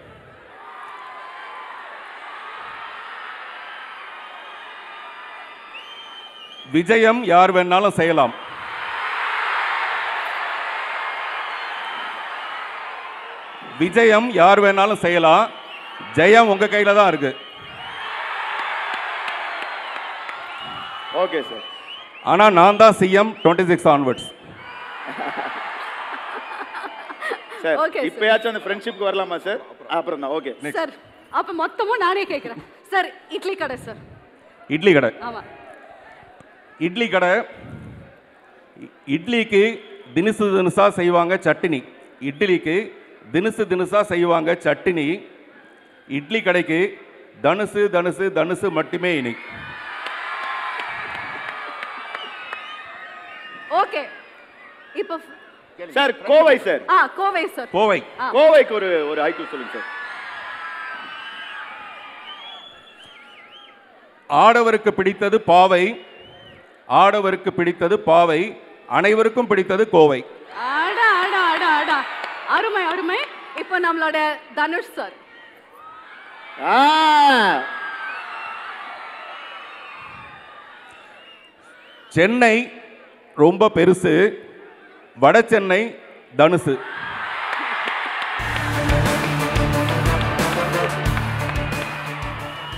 [SPEAKER 4] விஜயம் யார் வேணாலும் செய்யலாம். விஜயம் யார் வேணாலும் செய்யலாம், ஜெயம் உங்க கையில தான் இருக்கு.
[SPEAKER 2] Okay sir.
[SPEAKER 4] ஆனா நான் தான் சிஎம் 26 ஆன்வர்ட்ஸ்.
[SPEAKER 2] சார் இப்பயாச்சும் அந்த ஃப்ரெண்ட்ஷிப்க்கு வரலாமா சார்? அப்புறம் தான். Okay
[SPEAKER 1] sir. அப்ப மொத்தமும் நானே கேக்குறேன் சார். இட்லி கடை சார்.
[SPEAKER 4] இட்லி கடை.
[SPEAKER 1] ஆமா.
[SPEAKER 4] இட்லி கடை. இட்லிக்கு தினுசு தினுசா செய்வாங்க சட்னி. இட்லிக்கு தினுசு தினுசா செய்வாங்க சட்னி. இட்லி கடைக்கு தனுசு தனுசு தனுசு மட்டுமே இனி.
[SPEAKER 1] ஓகே. இப்போ
[SPEAKER 2] sir Kovai sir.
[SPEAKER 1] Kovai sir.
[SPEAKER 4] Kovai.
[SPEAKER 2] கோவைக்கு ஒரு ஹைக்கூ சொல்லுங்க சார்.
[SPEAKER 4] ஆடவருக்கு பிடித்தது பாவை, ஆடவருக்கு பிடித்தது பாவை, அனைவருக்கும் பிடித்தது கோவை.
[SPEAKER 1] ஆடா ஆடா ஆடா ஆடா, அருமை அருமை. இப்போ நம்மளோட தனுஷ் சார்.
[SPEAKER 4] சென்னை ரொம்ப பெருசு, வட சென்னை தனுசு.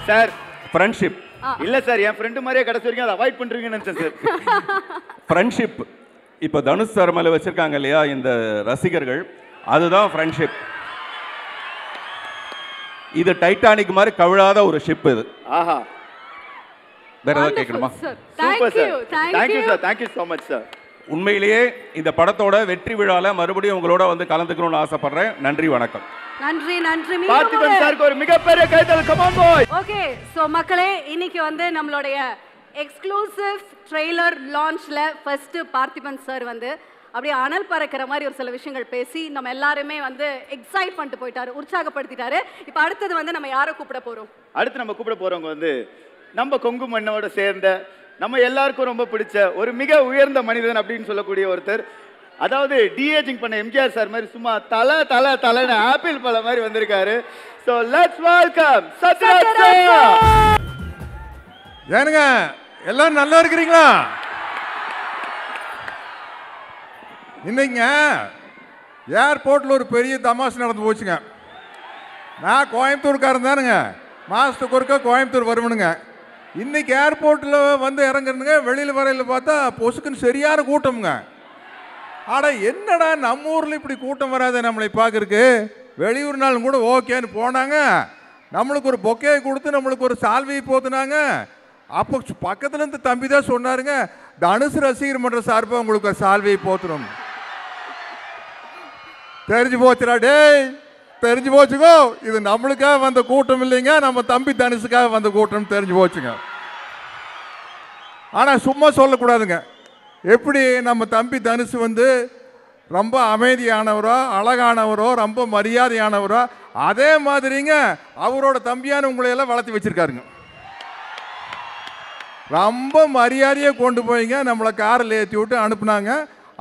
[SPEAKER 2] சார்
[SPEAKER 4] ஃப்ரெண்ட்ஷிப்
[SPEAKER 2] இல்ல சார், என் ஃப்ரெண்டு மாதிரியே கடைசி வரைக்கும் அதை அவாய்ட் பண்றீங்கன்னு நினைச்சேன் சார்.
[SPEAKER 4] ஃப்ரெண்ட்ஷிப் இப்போ தனுஷ் சார் மேலே வச்சிருக்காங்க இல்லையா இந்த ரசிகர்கள், அதுதான் ஃப்ரெண்ட்ஷிப். இது டைட்டானிக் மாதிரி கவிழாத ஒரு ஷிப் இது.
[SPEAKER 2] ஆஹா,
[SPEAKER 4] வேற ஏதாவது கேட்கணுமா?
[SPEAKER 2] Super sir, thank you sir, thank you so much sir.
[SPEAKER 4] உண்மையிலேயே இந்த படத்தோட வெற்றி விழால மறுபடியும் உங்களோட வந்து கலந்துக்கணும்னு ஆசைப்படுறேன். நன்றி, வணக்கம்.
[SPEAKER 1] நன்றி நன்றி.
[SPEAKER 2] பார்த்திபன் சாருக்கு ஒரு மிகப்பெரிய கைதல். Come on boy.
[SPEAKER 1] Okay, so மக்களே, இன்னைக்கு வந்து நம்மளுடைய எக்ஸ்க்ளூசிவ் ட்ரெய்லர் லான்ச்ல ஃபர்ஸ்ட் பார்த்திபன் சார் வந்து அப்படியே அனல் பறக்கிற மாதிரி ஒரு சில விஷயங்கள் பேசி நம்ம எல்லாருமே வந்து எக்ஸைட் பண்ணிட்டு போயிட்டாரு, உற்சாகப்படுத்திட்டாரு. இப்போ அடுத்தது வந்து நம்ம யாரை கூப்பிட போறோம்?
[SPEAKER 2] அடுத்து நம்ம கூப்பிட போறவங்க வந்து நம்ம கொங்கு மண்ணோட சேர்ந்த நம்ம எல்லாருக்கும் ரொம்ப பிடிச்ச ஒரு மிக உயர்ந்த மனிதன் அப்படின்னு சொல்லக்கூடிய ஒருத்தர். அதாவது டிஏஜிங் பண்ண எம்ஜிஆர் சார் மாதிரி சும்மா தலைன்னு ஆப்பிள் பழம் மாதிரி வந்திருக்காரு. So let's welcome Sathyaraj sir.
[SPEAKER 5] ஏனுங்க எல்லாரும் நல்லா இருக்கிறீங்களா? இன்னைக்குங்க ஏர்போர்ட்டில் ஒரு பெரிய தமாஷ் நடந்து போச்சுங்க. நான் கோயம்புத்தூர்காரன் தானுங்க, மாதத்துக்கு ஒருக்கா கோயம்புத்தூர் வருவனுங்க. இன்னைக்கு ஏர்போர்ட்டில் வந்து இறங்குறதுங்க, வெளியில் வரையில் பார்த்தா பொசுக்குன்னு சரியான கூட்டமுங்க. ஆனால் என்னடா நம்ம ஊரில் இப்படி கூட்டம் வராது நம்மளை பார்க்கறக்கு, வெளியூர் நாளும் கூட ஓகேன்னு போனாங்க. நம்மளுக்கு ஒரு பொக்கையை கொடுத்து நம்மளுக்கு ஒரு சால்வையை போத்துனாங்க. அப்போ பக்கத்தில் இருந்து தம்பி தான் சொன்னாருங்க, தனுசு ரசிகர் மன்ற சார்பாக உங்களுக்கு ஒரு சால்வையை போத்துறோம். தெரிஞ்சு போச்சுடா டேய், தெரிஞ்சு போச்சுக்கோ, இது நம்மளுக்காக வந்த கூட்டம் இல்லைங்க, நம்ம தம்பி தனுசுக்காக வந்த கூட்டம் தெரிஞ்சு போச்சுங்க. ஆனால் சும்மா சொல்லக்கூடாதுங்க. எப்படி நம்ம தம்பி தனுசு வந்து ரொம்ப அமைதியானவரோ அழகானவரோ ரொம்ப மரியாதையானவரோ, அதே மாதிரிங்க அவரோட தம்பியான உங்களையெல்லாம் வளர்த்தி வச்சிருக்காருங்க. ரொம்ப மரியாதையை கொண்டு போய்ங்க நம்மளை காரில் ஏற்றி விட்டு அனுப்புனாங்க.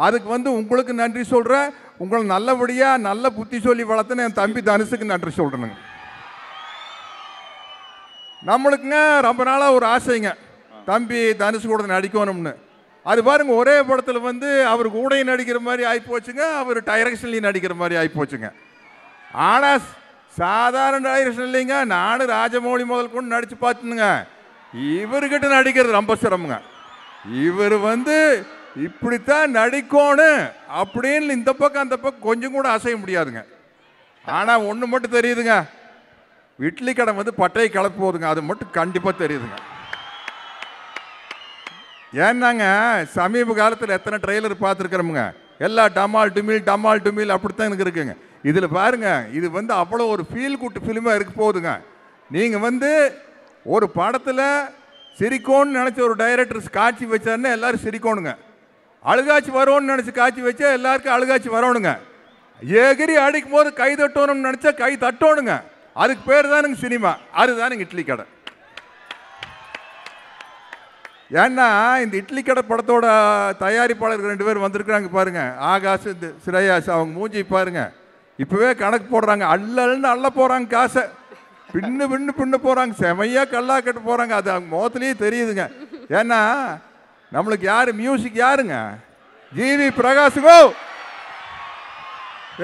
[SPEAKER 5] அதுக்கு வந்து உங்களுக்கு நன்றி சொல்கிறேன். உங்களை நல்லபடியாக நல்ல புத்தி சொல்லி வளர்த்துன்னு என் தம்பி தனுசுக்கு நன்றி சொல்கிறேனுங்க. நம்மளுக்குங்க ரொம்ப நாளாக ஒரு ஆசைங்க, தம்பி தனுசு கூட நடிக்கணும்னு. அது பாருங்க, ஒரே படத்தில் வந்து அவர் கூடையும் நடிக்கிற மாதிரி ஆகிப்போச்சுங்க, அவர் டைரக்ஷன்லையும் நடிக்கிற மாதிரி ஆகிப்போச்சுங்க. ஆனால் சாதாரண டைரக்ஷன் இல்லைங்க, நானும் ராஜமௌழி முதல் கொண்டு நடித்து பார்த்துனுங்க. இவர்கிட்ட நடிக்கிறது ரொம்ப சிரமங்க. இவர் வந்து இப்படித்தான் நடிக்கணும் அப்படின்னு இந்த பக்கம் அந்த பக்கம் கொஞ்சம் கூட அசைய முடியாதுங்க. ஆனால் ஒன்று மட்டும் தெரியுதுங்க, இட்லி கடை வந்து பட்டையை கிளப்பி போகுதுங்க, அது மட்டும் கண்டிப்பாக தெரியுதுங்க. ஏன்னாங்க சமீப காலத்தில் எத்தனை ட்ரெய்லர் பார்த்துருக்குறோமுங்க, எல்லா டமால் டுமில் அப்படித்தான் எனக்கு இருக்குங்க. இதில் பாருங்க, இது வந்து அவ்வளோ ஒரு ஃபீல் குட் ஃபிலிமாக இருக்க போகுதுங்க. நீங்கள் வந்து ஒரு படத்தில் சிரிக்கோன்னு நினச்ச ஒரு டைரக்டர் காட்சி வச்சாருன்னா எல்லோரும் சிரிக்கணுங்க. அழுகாட்சி வரோன்னு நினச்சி காட்சி வச்சா எல்லாருக்கும் அழுகாட்சி வரணுங்க. எகிரி அடிக்கும் போது கை தட்டணும்னு நினச்சா கை தட்டணுங்க. அதுக்கு பேர் தானுங்க சினிமா, அதுதானுங்க இட்லி கடை. ஏன்னா இந்த இட்லி கடை படத்தோட தயாரிப்பாளர்கள் 2 பேர் வந்திருக்கிறாங்க பாருங்க, ஆகாஷ் ஸ்ரேயாஸ். அவங்க மூஞ்சி பாருங்க, இப்போவே கணக்கு போடுறாங்க, அள்ளன்னு அள்ள போகிறாங்க காசை, பின்னு போகிறாங்க, செமையாக கல்லா கட்டு போகிறாங்க. அது அவங்க முகத்துலேயே தெரியுதுங்க. ஏன்னா நம்மளுக்கு யார் மியூசிக் யாருங்க, ஜிவி பிரகாஷுகோ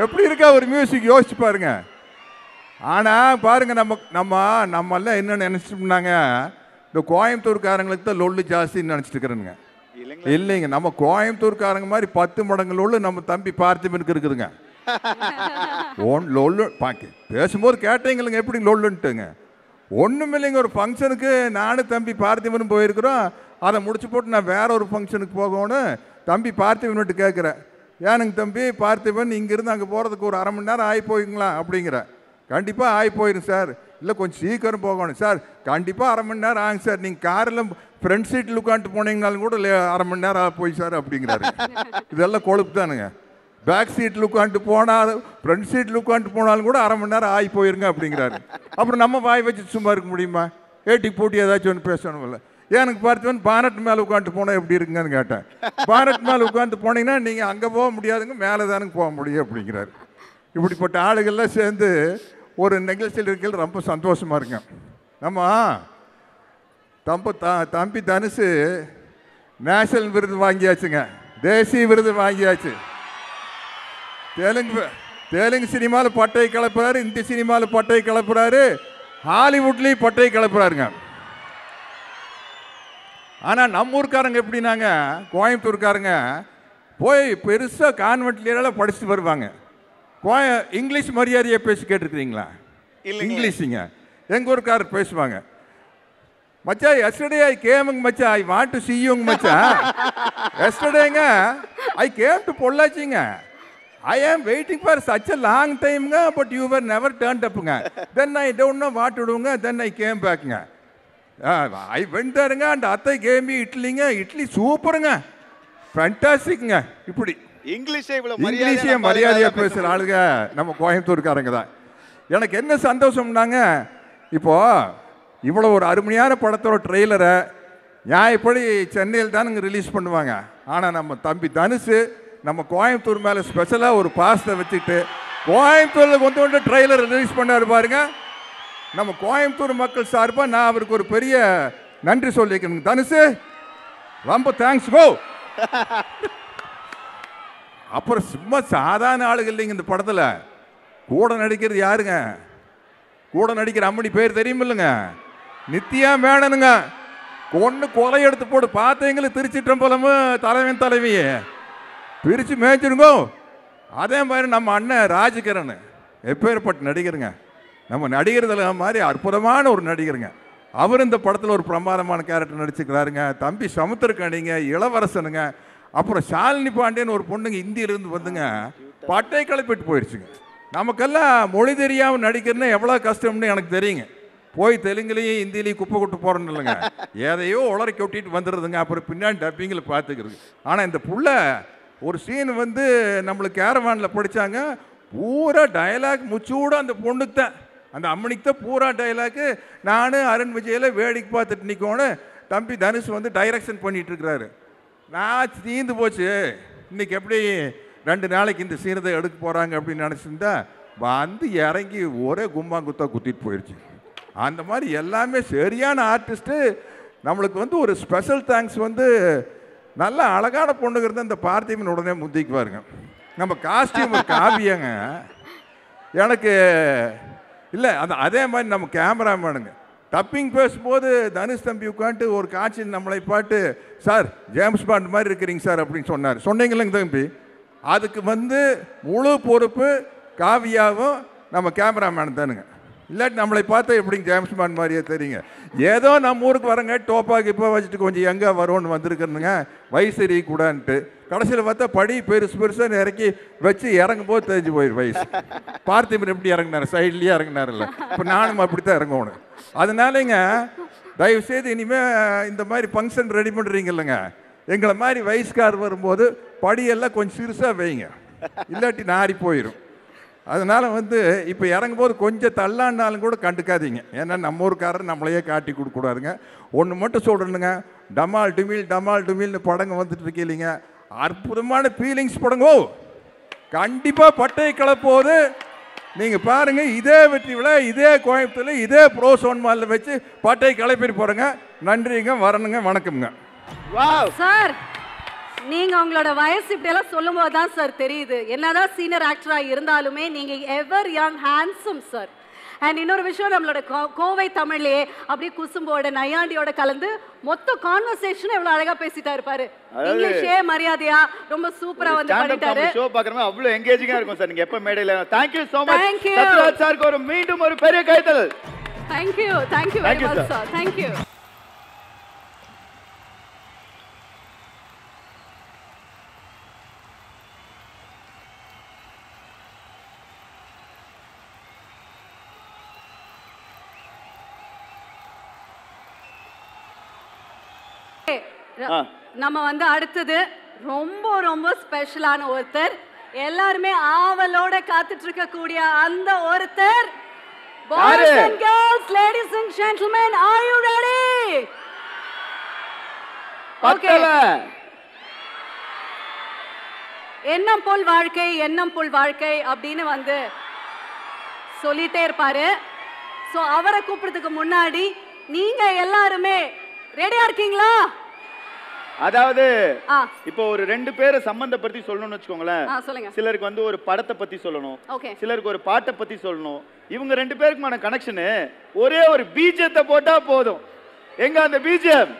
[SPEAKER 5] எப்படி இருக்கா ஒரு மியூசிக் யோசிச்சு பாருங்க. ஆனால் பாருங்க, நம்மெல்லாம் என்ன நினச்சிட்டோம்னாங்க, இந்த கோயம்புத்தூர்காரங்களுக்கு தான் லொல்லு ஜாஸ்தின்னு நினச்சிட்டு இருக்கிறேனுங்க. இல்லைங்க, நம்ம கோயம்புத்தூர்காரங்க மாதிரி 10 மடங்கு லொல்லு நம்ம தம்பி பார்த்திபனுக்கு இருக்குதுங்க. லொல்லு பேசும்போது கேட்டீங்களுங்க எப்படி லொல்லுன்ட்டுங்க. ஒன்றும் இல்லைங்க, ஒரு ஃபங்க்ஷனுக்கு நானும் தம்பி பார்த்திபனும் போயிருக்கிறோம். அதை முடிச்சு போட்டு நான் வேற ஒரு ஃபங்க்ஷனுக்கு போகணும். தம்பி பார்த்திபன்ட்டு கேட்குறேன், ஏனுங்க தம்பி பார்த்திபன் இங்கேருந்து அங்கே போகிறதுக்கு ஒரு அரை மணி நேரம் ஆகி போயிங்களா அப்படிங்கிற. கண்டிப்பாக ஆகி போயிடும் சார். இல்லை கொஞ்சம் சீக்கிரம் போகணும் சார். கண்டிப்பாக அரை மணி நேரம் ஆகுங்க சார். நீங்கள் காரில் ஃப்ரண்ட் சீட்டில் உட்காந்துட்டு போனீங்கனாலும் கூட அரை மணி நேரம் ஆக போய் சார் அப்படிங்கிறாரு. இதெல்லாம் கொழுப்பு தானுங்க. பேக் சீட்டில் உட்காந்துட்டு போனால் ஃப்ரண்ட் சீட்டில் உட்காந்துட்டு போனாலும் கூட அரை மணி நேரம் ஆகி போயிருங்க அப்படிங்கிறாரு. அப்புறம் நம்ம வாய் வச்சு சும்மா இருக்க முடியுமா? ஏட்டி போட்டி ஏதாச்சும் ஒன்று பேசணும் இல்லை. எனக்கு பார்த்தவன் பானட் மேலே உட்காந்து போனால் எப்படி இருக்குங்கன்னு கேட்டேன். பானட் மேலே உட்காந்து போனீங்கன்னா நீங்கள் அங்கே போக முடியாதுங்க, மேலே தானுங்க போக முடியும் அப்படிங்கிறாரு. இப்படிப்பட்ட ஆளுகள்லாம் சேர்ந்து ஒரு நிகழ்ச்சியில் இருக்கிறது ரொம்ப சந்தோஷமாக இருக்குங்க. நம்ம தம்பி தனுஷு நேஷனல் விருது வாங்கியாச்சுங்க, தேசிய விருது வாங்கியாச்சு. தெலுங்கு சினிமாவில் பட்டை கிளப்புறாரு, இந்தி சினிமாவில் பட்டை கிளப்புறாரு, ஹாலிவுட்லேயும் பட்டை கிளப்புறாருங்க. ஆனால் நம்ம ஊருக்காரங்க எப்படின்னாங்க, கோயம்புத்தூர்காரங்க போய் பெருசாக கான்வென்ட்லாம் படிச்சுட்டு வருவாங்க. இங்கிலீஷ் மரியாதையை பேசி கேட்டுருக்குறீங்களா? இங்கிலீஷுங்க எங்கள் ஊருக்காரர் பேசுவாங்க. மச்சா எஸ்டர்டே ஐ கேமுங்க மச்சா, ஐ வாண்ட் டு சி யூங்க மச்சா. எஸ்டர்டேங்க ஐ கேம் டு பொள்ளாச்சிங்க. I am waiting for such a long time, but you were never turned up. Then I don't know what to do. Then I came back. I went there and Attai gave me Italy. Italy super. Fantastic. இப்படி இங்கிலீஷே மரியாதையாக பேசுகிற ஆளுங்க நம்ம கோயம்புத்தூர்காரங்க தான். எனக்கு என்ன சந்தோஷம்னாங்க, இப்போ இவ்வளோ ஒரு அருமையான படத்தோட ட்ரெய்லரை நியாயப்படி சென்னையில் தானுங்க ரிலீஸ் பண்ணுவாங்க. ஆனால் நம்ம தம்பி தனுஷு நம்ம கோயம்புத்தூர் மேலே ஸ்பெஷலாக ஒரு பாசத்தை வச்சுட்டு கோயம்புத்தூரில் கொண்டு ட்ரெய்லர் ரிலீஸ் பண்ணார் பாருங்க. நம்ம கோயம்புத்தூர் மக்கள் சார்பாக நான் அவருக்கு ஒரு பெரிய நன்றி சொல்லிக்கிறேன். தனுஷு ரொம்ப தேங்க்ஸ் கோ. அப்புறம் சும்மா சாதாரண ஆளுகள் இல்லைங்க இந்த படத்தில். கூட நடிக்கிறது யாருங்க? கூட நடிக்கிற அம்மணி பேர் தெரியுமில்லைங்க, நித்யா மேனனுங்க. ஒன்று கொலை எடுத்து போட்டு பார்த்தீங்களும் திருச்சிற்றம்பலமும் தலைவியே பிரித்து மேய்ச்சிருங்கோ. அதே மாதிரி நம்ம அண்ணன் ராஜகிரண் எப்பேற்பட்ட நடிகருங்க, நம்ம நடிகர்தில் மாதிரி அற்புதமான ஒரு நடிகருங்க. அவர் இந்த படத்தில் ஒரு பிரமாதமான கேரக்டர் நடிச்சுக்கிறாருங்க. தம்பி சமுத்திரக்கணிங்க, இளவரசனுங்க. அப்புறம் ஷாலினி பாண்டியன் ஒரு பொண்ணுங்க இந்தியிலிருந்து வந்துங்க பட்டை கிளப்பிட்டு போயிடுச்சுங்க. நமக்கெல்லாம் மொழி தெரியாமல் நடிக்கிறதுனா எவ்வளோ கஷ்டம்னு எனக்கு தெரியுங்க. போய் தெலுங்குலேயும் ஹிந்திலையும் குப்பை கொட்டு போகிறோன்னு இல்லைங்க, எதையோ உளறி கொட்டிட்டு வந்துடுறதுங்க. அப்புறம் பின்னாடி டப்பிங்கில் பார்த்துக்கிறது. ஆனால் இந்த புள்ள ஒரு சீன் வந்து நம்மளுக்கு கேரவானில் படித்தாங்க, பூரா டயலாக் முச்சூட அந்த பொண்ணுக்கு தான், அந்த அம்மனிக்கு தான் பூரா டயலாக்கு. நான் அருண் விஜயில் வேடிக்கை பார்த்துட்டு நிற்கோன்னு தம்பி தனுஷ் வந்து டைரக்ஷன் பண்ணிகிட்டு இருக்கிறாரு. நான் தீர்ந்து போச்சு, இன்றைக்கி எப்படி 2 நாளைக்கு இந்த சீனத்தை எடுக்க போகிறாங்க அப்படின்னு நினச்சிருந்தா வந்து இறங்கி ஒரே கும்பாங்குத்தா குத்திட்டு போயிடுச்சு. அந்த மாதிரி எல்லாமே சரியான ஆர்டிஸ்ட்டு. நம்மளுக்கு வந்து ஒரு ஸ்பெஷல் தேங்க்ஸ் வந்து நல்ல அழகான பொண்ணுங்கிறது அந்த பார்த்திபன் உடனே முந்திக்குவாருங்க. நம்ம காஸ்டியூம் காவியங்க எனக்கு இல்லை, அதே மாதிரி நம்ம கேமராமேனுங்க டப்பிங் பேசும்போது தனுஷ் தம்பி உட்காந்துட்டு ஒரு காட்சியில் நம்மளை பாட்டு, சார் ஜேம்ஸ் பாண்ட் மாதிரி இருக்கிறீங்க சார் அப்படின்னு சொன்னார். சொன்னீங்களேங்க தம்பி, அதுக்கு வந்து முழு பொறுப்பு காவியாவும் நம்ம கேமராமேன் தானுங்க. இல்லாட்டி நம்மளை பார்த்தா எப்படிங்க ஜேம்ஸ் பாண்ட் மாதிரியே தெரியுங்க. ஏதோ நம்ம ஊருக்கு வரங்க டோப்பாக்கு இப்போ வச்சுட்டு கொஞ்சம் எங்கே வரோன்னு வந்திருக்கிறதுங்க, வயசு எறியக்கூடான்ட்டு. கடைசியில் பார்த்தா படி பெருசாக இறக்கி வச்சு இறங்கும் போது தெரிஞ்சு போயிடும் வயசு. பார்த்திபன் எப்படி இறங்கினார், சைட்லேயே இறங்கினார்ல. இப்போ நானும் அப்படி தான் இறங்கணும். அதனாலங்க தயவுசெய்து இனிமேல் இந்த மாதிரி ஃபங்க்ஷன் ரெடி பண்ணுறீங்க இல்லைங்க, எங்களை மாதிரி வயசுக்கார் வரும்போது படியெல்லாம் கொஞ்சம் சிறுசாக வைங்க, இல்லாட்டி நாரி போயிடும். அதனால் வந்து இப்போ இறங்கும்போது கொஞ்சம் தள்ளாண்டாலும் கூட கண்டுக்காதீங்க. ஏன்னா நம்ம ஊருக்காரர் நம்மளையே காட்டி கொடுக்கூடாதுங்க. ஒன்று மட்டும் சொல்கிறேனுங்க, டமால் டுமில்னு படங்க வந்துட்டு இருக்கீங்க, அற்புதமான ஃபீலிங்ஸ் படங்கோ. கண்டிப்பாக பட்டை கிளப்போது நீங்கள் பாருங்கள். இதே வெற்றி விழா இதே கோயம்புத்தூரில் இதே ப்ரோ சோன் மாலில் வச்சு பட்டை கிளப்பிட்டு போகிறேங்க. நன்றிங்க, வரணுங்க, வணக்கம்ங்க.
[SPEAKER 1] சார் நீங்க உங்களோட வயசு இப்படி எல்லாம் சொல்லும் போது தான் சார் தெரியுது, என்னதான் சீனியர் ஆக்டரா இருந்தாலுமே நீங்க எவர் யங் ஹேண்ட்ஸம் சார். அண்ட் இன்னொரு விஷயம், நம்மளோட கோவை தமிழ்லயே அப்படியே குசும்போட நையாண்டியோட கலந்து மொத்த கான்வர்சேஷன் எவ்வளவு அழகா பேசிட்டா இருப்பாரு. இங்கிலீஷே மரியாதையா ரொம்ப சூப்பரா வந்து பண்ணிட்டாரு.
[SPEAKER 2] ஷோ பார்க்கறவங்க அவ்வளவு எங்கேஜிங்கா இருக்கும் சார். நீங்க எப்ப மேடையில. Thank you so much. Sathyaraj சாருக்கு ஒரு மீண்டும் ஒரு பெரிய கைத்தல்.
[SPEAKER 1] Thank you very much sir. Thank you. நம்ம வந்து அடுத்தது ரொம்ப ரொம்ப ஸ்பெஷலான ஒருத்தர், எல்லாருமே ஆவலோட காத்துட்டு இருக்கக்கூடிய அந்த ஒருத்தர் Boys and girls, ladies and gentlemen, are you ready?
[SPEAKER 2] பத்தல
[SPEAKER 1] எண்ணம் போல் வாழ்க்கை எண்ணம் போல் வாழ்க்கை அப்படின்னு வந்து சொல்லிட்டே இருப்பாரு. சோ அவரை கூப்பிடுறதுக்கு முன்னாடி நீங்க எல்லாருமே ரெடியா இருக்கீங்களா?
[SPEAKER 2] அதாவது இப்போ ஒரு ரெண்டு பேரை சம்பந்தப்படுத்தி சொல்லணும்னு வச்சுக்கோங்களேன்.
[SPEAKER 1] சொல்லுங்க.
[SPEAKER 2] சிலருக்கு வந்து ஒரு படத்தை பத்தி சொல்லணும்,
[SPEAKER 1] ஓகே,
[SPEAKER 2] சிலருக்கு ஒரு பாட்டை பத்தி சொல்லணும். இவங்க ரெண்டு பேருக்குமான கனெக்ஷன் ஒரே ஒரு பீஜத்தை போட்டா போதும். எங்க அந்த பீஜம்?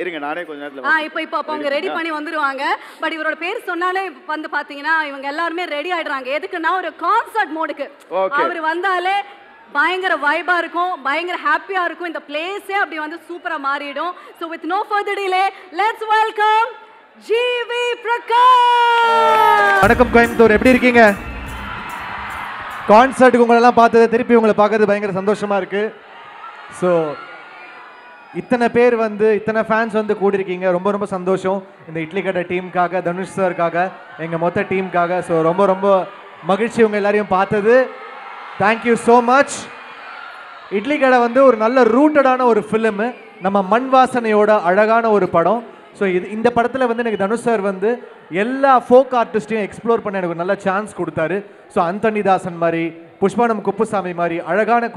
[SPEAKER 2] இருங்க நானே கொஞ்ச நேரத்துல
[SPEAKER 1] இப்போ அவங்க ரெடி பண்ணி வந்துருவாங்க. பட் இவரோட பேர் சொன்னாலே வந்து பாத்தீங்கன்னா இவங்க எல்லாருமே ரெடி ஆயிடுறாங்க. எதுக்குன்னா ஒரு கான்சர்ட் மோடுக்கு. அவர் வந்தாலே பயங்கர வைபா இருக்கும், பயங்கர ஹாப்பியா இருக்கும். இந்த பிளேஸே அப்படி வந்து சூப்பரா மாறிடும். So with no further delay, let's welcome GV Prakash.
[SPEAKER 6] வணக்கம் கோயம்புத்தூர், எப்படி இருக்கீங்க? கான்சர்ட்டுக்கு உங்களெல்லாம் பார்த்தது, திருப்பி உங்களை பார்க்கறது பயங்கர சந்தோஷமா இருக்கு. ஸோ இத்தனை பேர் வந்து இத்தனை ஃபேன்ஸ் வந்து கூடியிருக்கீங்க, ரொம்ப ரொம்ப சந்தோஷம். இந்த இட்லி கடை டீமுக்காக, தனுஷ் சாருக்காக, எங்கள் மொத்த டீமுக்காக. ஸோ ரொம்ப ரொம்ப மகிழ்ச்சி உங்கள் எல்லாரையும் பார்த்தது. Thank you so much. இட்லி கடை வந்து ஒரு நல்ல ரூட்டடான ஒரு ஃபிலிமு, நம்ம மண் வாசனையோட அழகான ஒரு படம். ஸோ இந்த படத்தில் வந்து எனக்கு தனுஷ் சார் வந்து எல்லா ஃபோக் ஆர்டிஸ்ட்டையும் எக்ஸ்ப்ளோர் பண்ண எனக்கு ஒரு நல்ல சான்ஸ் கொடுத்தாரு. ஸோ அந்தனிதாசன் மாதிரி, புஷ்பானம் குப்புசாமி மாதிரி அழகான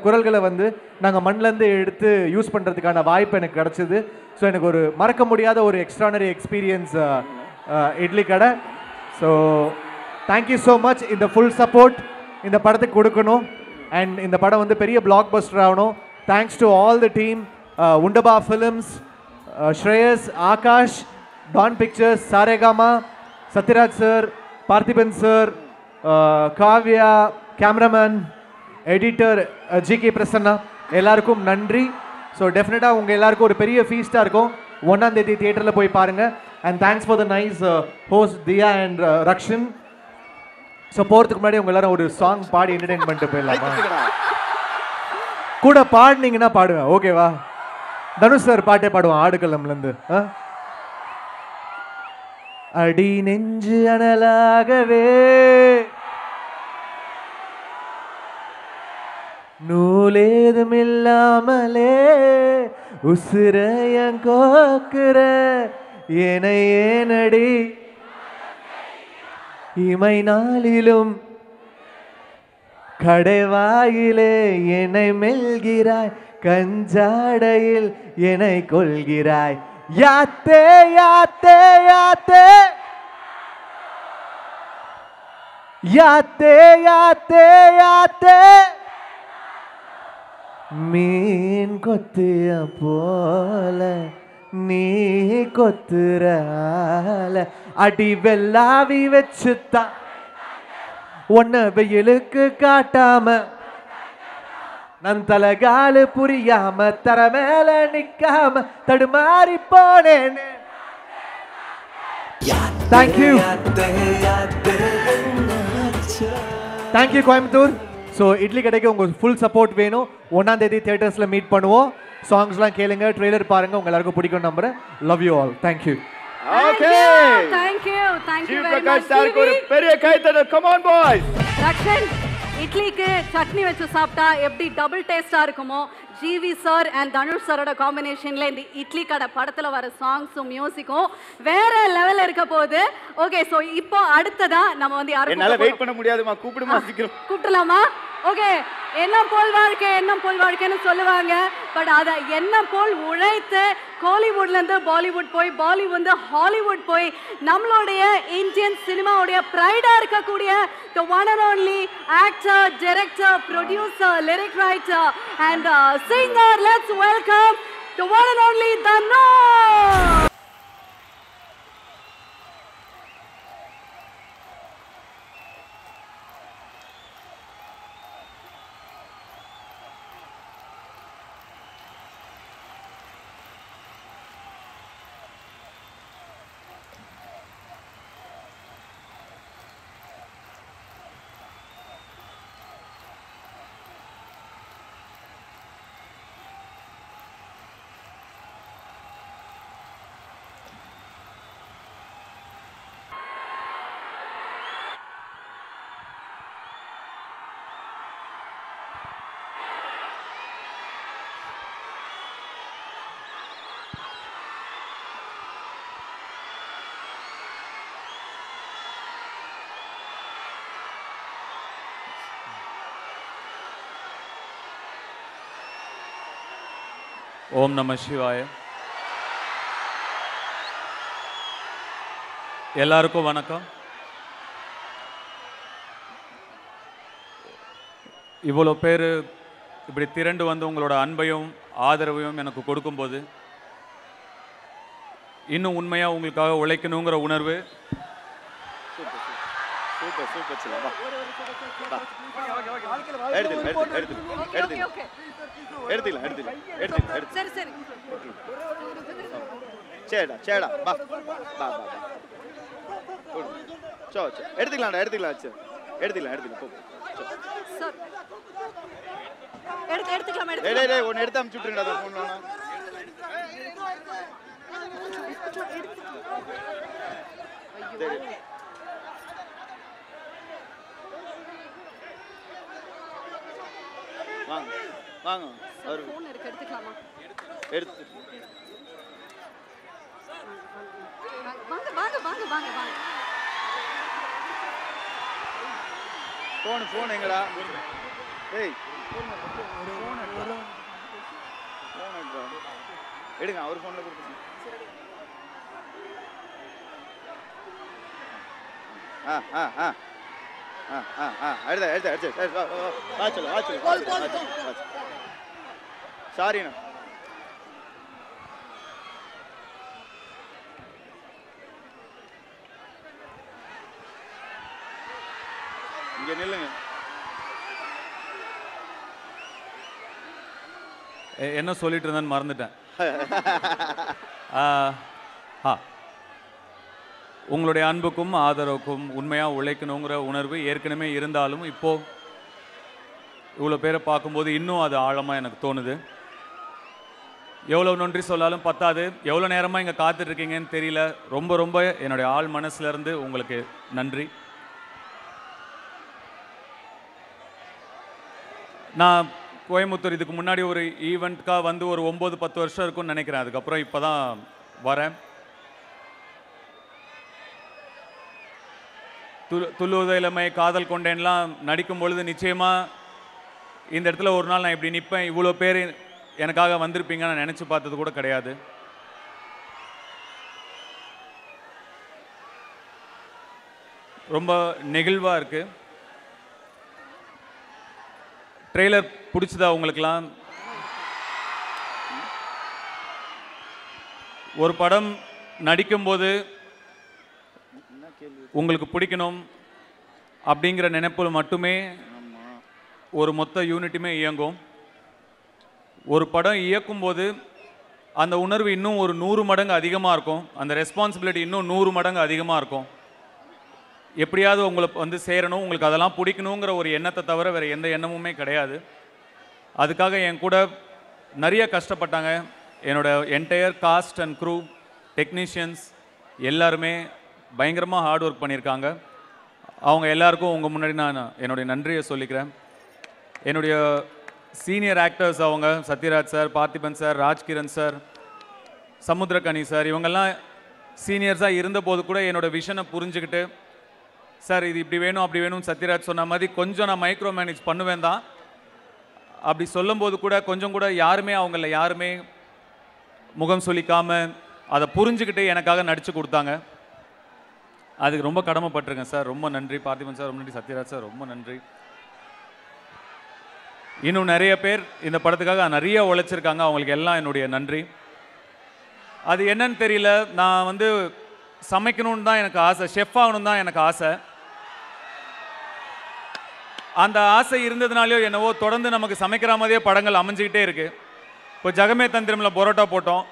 [SPEAKER 6] குரல்களை வந்து நாங்கள் மண்ணிலேருந்து எடுத்து யூஸ் பண்ணுறதுக்கான வாய்ப்பு எனக்கு கிடச்சிது. ஸோ எனக்கு ஒரு மறக்க முடியாத ஒரு எக்ஸ்ட்ரானரி எக்ஸ்பீரியன்ஸ் இட்லி கடை. So thank you so much. இந்த ஃபுல் சப்போர்ட் இந்த படத்துக்கு கொடுக்கணும். அண்ட் இந்த படம் வந்து பெரிய பிளாக் பஸ்டர் ஆகணும். Thanks to all the team, Wunderbar Films, Shreyas, Akash, Dawn Pictures, Saregama, Sathyaraj sir, Parthiban sir, Kavya, cameraman, editor G K Prasanna, எல்லாருக்கும் நன்றி. ஸோ டெஃபினட்டாக உங்கள் எல்லாருக்கும் ஒரு பெரிய ஃபீஸ்டாக இருக்கும். 1ஆம் தேதி தியேட்டரில் போய் பாருங்கள். And thanks for the nice host Diya and Rakshan. So போகிறதுக்கு முன்னாடி உங்கள் எல்லாரும் ஒரு சாங் பாடி என்டர்டெயின் பண்ணிட்டு போயிடலாமா? கூட பாடினீங்கன்னா பாடுவேன், ஓகேவா? தனுஷ் சார் பாட்டே பாடுவான் ஆடுகளம்லேருந்து. அடி நெஞ்சு அனலாகவே நூலேதும் இல்லாமலே உசுரையங் கோக்குற என்னை ஏனடி இமை நாளிலும் கடைவாயிலே என்னை மெல்கிறாய், கஞ்சாடையில் என்னை கொள்கிறாய். யாத்தே யாத்தே யாத்தே யாத்தே யாத்தே யாத்தே மீன் கொத்திய போல நீ கொத்துறால அடி வெள்ளாவி வச்சுத்தான் உன்னை வெயிலுக்கு காட்டாம நன் தலகாலு புரியாம தர மேல நிக்காம தடுமாறி போனேன். Thank you thank you Coimbatore. So idli கடைக்கு உங்கள் ஃபுல் சப்போர்ட் வேணும். 1ஆம் தேதி தியேட்டர்ஸில் மீட் பண்ணுவோம். சாங்ஸ்லாம் கேளுங்க, ட்ரெய்லர் பாருங்க, உங்க எல்லாருக்கும் பிடிக்கும் நம்புறேன். Love you all. Thank you.
[SPEAKER 2] Okay,
[SPEAKER 1] thank you very much.
[SPEAKER 2] ஒரு பெரிய கைத்தட்டல். Come on boys.
[SPEAKER 1] ரக்ஷன், இட்லிக்கு சட்னி வச்சு சாப்பிட்டா எப்படி டபுள் டேஸ்டா இருக்குமோ, ஜிவி சார் அண்ட் தனுஷ் சாரோட காம்பினேஷன்ல இந்த இட்லி கடை படத்துல வர சாங்ஸும் மியூசிக்கும் வேற லெவல்ல இருக்க போகுது. ஓகே, சோ இப்போ அடுத்ததா நம்ம வந்து யாரும்
[SPEAKER 2] என்னால வெயிட் பண்ண முடியாதுமா, கூப்பிடுமா சீக்கிரம்.
[SPEAKER 1] கூப்பிடலாமா? ஓகே, எண்ணம் போல் வாழ்க்கை எண்ணம் போல் வாழ்க்கைன்னு சொல்லுவாங்க. பட் அதை எண்ணம் போல் உழைத்து கோலிவுட்ல இருந்து பாலிவுட் போய், பாலிவுட் ஹாலிவுட் போய் நம்மளுடைய இந்தியன் சினிமாவுடைய ப்ரைடா இருக்கக்கூடிய the one and only actor, director, producer, lyric writer and singer. Let's welcome the one and only Dhanush.
[SPEAKER 7] ஓம் நம சிவாய. எல்லாருக்கும் வணக்கம். இவ்வளோ பேர் இப்படி திரண்டு வந்து உங்களோட அன்பையும் ஆதரவையும் எனக்கு கொடுக்கும்போது இன்னும் உண்மையாக உங்களுக்காக உழைக்கணுங்கிற உணர்வு
[SPEAKER 2] சூப்பர் சூப்பர் சில வா எடுத்துக்கலாம்
[SPEAKER 1] சரி சரி
[SPEAKER 2] சேடா சேடா வா வா வா சோ எடுத்துக்கலாம் எடுத்துக்கலாம் போ
[SPEAKER 1] சார் எடுத்துக்கலாம்
[SPEAKER 2] டேய் டேய் ஒன்னு எடுத்து அமுச்சு விட்டுருங்கடா அந்த ஃபோன்ல வாங்க வாங்க ஒரு
[SPEAKER 1] ஃபோன் இருக்கு எடுத்துக்கலாமா
[SPEAKER 2] எடுத்து
[SPEAKER 1] வாங்க வாங்க வாங்க வாங்க வாங்க
[SPEAKER 2] ஃபோன் எங்கடா ஏய் எடுங்க அவர் ஃபோன்ல கொடுங்க சாரிண்ணா இங்க நில்லுங்க.
[SPEAKER 7] என்ன சொல்லிட்டு இருந்தேன்னு மறந்துட்டேன். உங்களுடைய அன்புக்கும் ஆதரவுக்கும் உண்மையாக உழைக்கணுங்கிற உணர்வு ஏற்கனவே இருந்தாலும் இப்போது இவ்வளோ பேரை பார்க்கும்போது இன்னும் அது ஆழமாக எனக்கு தோணுது. எவ்வளோ நன்றி சொல்லாலும் பத்தாது. எவ்வளோ நேரமாக இங்கே காத்துட்ருக்கீங்கன்னு தெரியல. ரொம்ப ரொம்ப என்னுடைய ஆள் மனசுலேருந்து உங்களுக்கு நன்றி. நான் கோயம்புத்தூர் இதுக்கு முன்னாடி ஒரு ஈவெண்ட்காக வந்து ஒரு 9-10 வருஷம் இருக்கும்னு நினைக்கிறேன். அதுக்கப்புறம் இப்போ தான் வரேன். துள்ளுவத இளமை, காதல் கொண்டேன்லாம் நடிக்கும் பொழுது நிச்சயமாக இந்த இடத்துல ஒரு நாள் நான் இப்படி நிற்பேன், இவ்வளோ பேர் எனக்காக வந்திருப்பீங்க நான் நினச்சி பார்த்தது கூட கிடையாது. ரொம்ப நெகிழ்வாக இருக்குது. ட்ரெய்லர் பிடிச்சதா உங்களுக்கெல்லாம்? ஒரு படம் நடிக்கும்போது உங்களுக்கு பிடிக்கணும் அப்படிங்கிற நினைப்பில் மட்டுமே ஒரு மொத்த யூனிட்டுமே இயங்கும். ஒரு படம் இயக்கும்போது அந்த உணர்வு இன்னும் ஒரு 100 மடங்கு அதிகமாக இருக்கும். அந்த ரெஸ்பான்சிபிலிட்டி இன்னும் 100 மடங்கு அதிகமாக இருக்கும். எப்படியாவது உங்களுக்கு வந்து சேரணும், உங்களுக்கு அதெல்லாம் பிடிக்கணுங்கிற ஒரு எண்ணத்தை தவிர வேறு எந்த எண்ணமுமே கிடையாது. அதுக்காக என் கூட நிறைய கஷ்டப்பட்டாங்க. என்னோட entire cast and crew, technicians எல்லாருமே பயங்கரமாக ஹார்ட் ஒர்க் பண்ணியிருக்காங்க. அவங்க எல்லாருக்கும் உங்கள் முன்னாடி நான் என்னுடைய நன்றியை சொல்லிக்கிறேன். என்னுடைய சீனியர் ஆக்டர்ஸ் அவங்க Sathyaraj sir, Parthiban sir, Rajkiran sir, Samuthirakani sir, இவங்கெல்லாம் சீனியர்ஸாக இருந்தபோது கூட என்னோட விஷனை புரிஞ்சுக்கிட்டு, சார் இது இப்படி வேணும் அப்படி வேணும்னு சத்யராஜ் சொன்ன மாதிரி கொஞ்சம் நான் மைக்ரோ மேனேஜ் பண்ணுவேன் தான். அப்படி சொல்லும்போது கூட கொஞ்சம் கூட அவங்கள யாருமே முகம் சொல்லிக்காமல் அதை புரிஞ்சுக்கிட்டு எனக்காக நடித்து கொடுத்தாங்க. அதுக்கு ரொம்ப கடமைப்பட்டிருக்கேன் சார். ரொம்ப நன்றி பார்த்திபன் சார், ரொம்ப நன்றி சத்யராஜ் சார், ரொம்ப நன்றி. இன்னும் நிறைய பேர் இந்த படத்துக்காக நிறைய உழைச்சிருக்காங்க. அவங்களுக்கு எல்லாம் என்னுடைய நன்றி. அது என்னன்னு தெரியல, நான் வந்து சமைக்கணும்னு தான் எனக்கு ஆசை, ஷெஃப் ஆகணும் தான் எனக்கு ஆசை. அந்த ஆசை இருந்ததுனாலையோ என்னவோ தொடர்ந்து நமக்கு சமைக்கிற மாதிரியே படங்கள் அமைஞ்சிக்கிட்டே இருக்கு. இப்போ ஜகமே தந்திரமில் பரோட்டா போட்டோம்,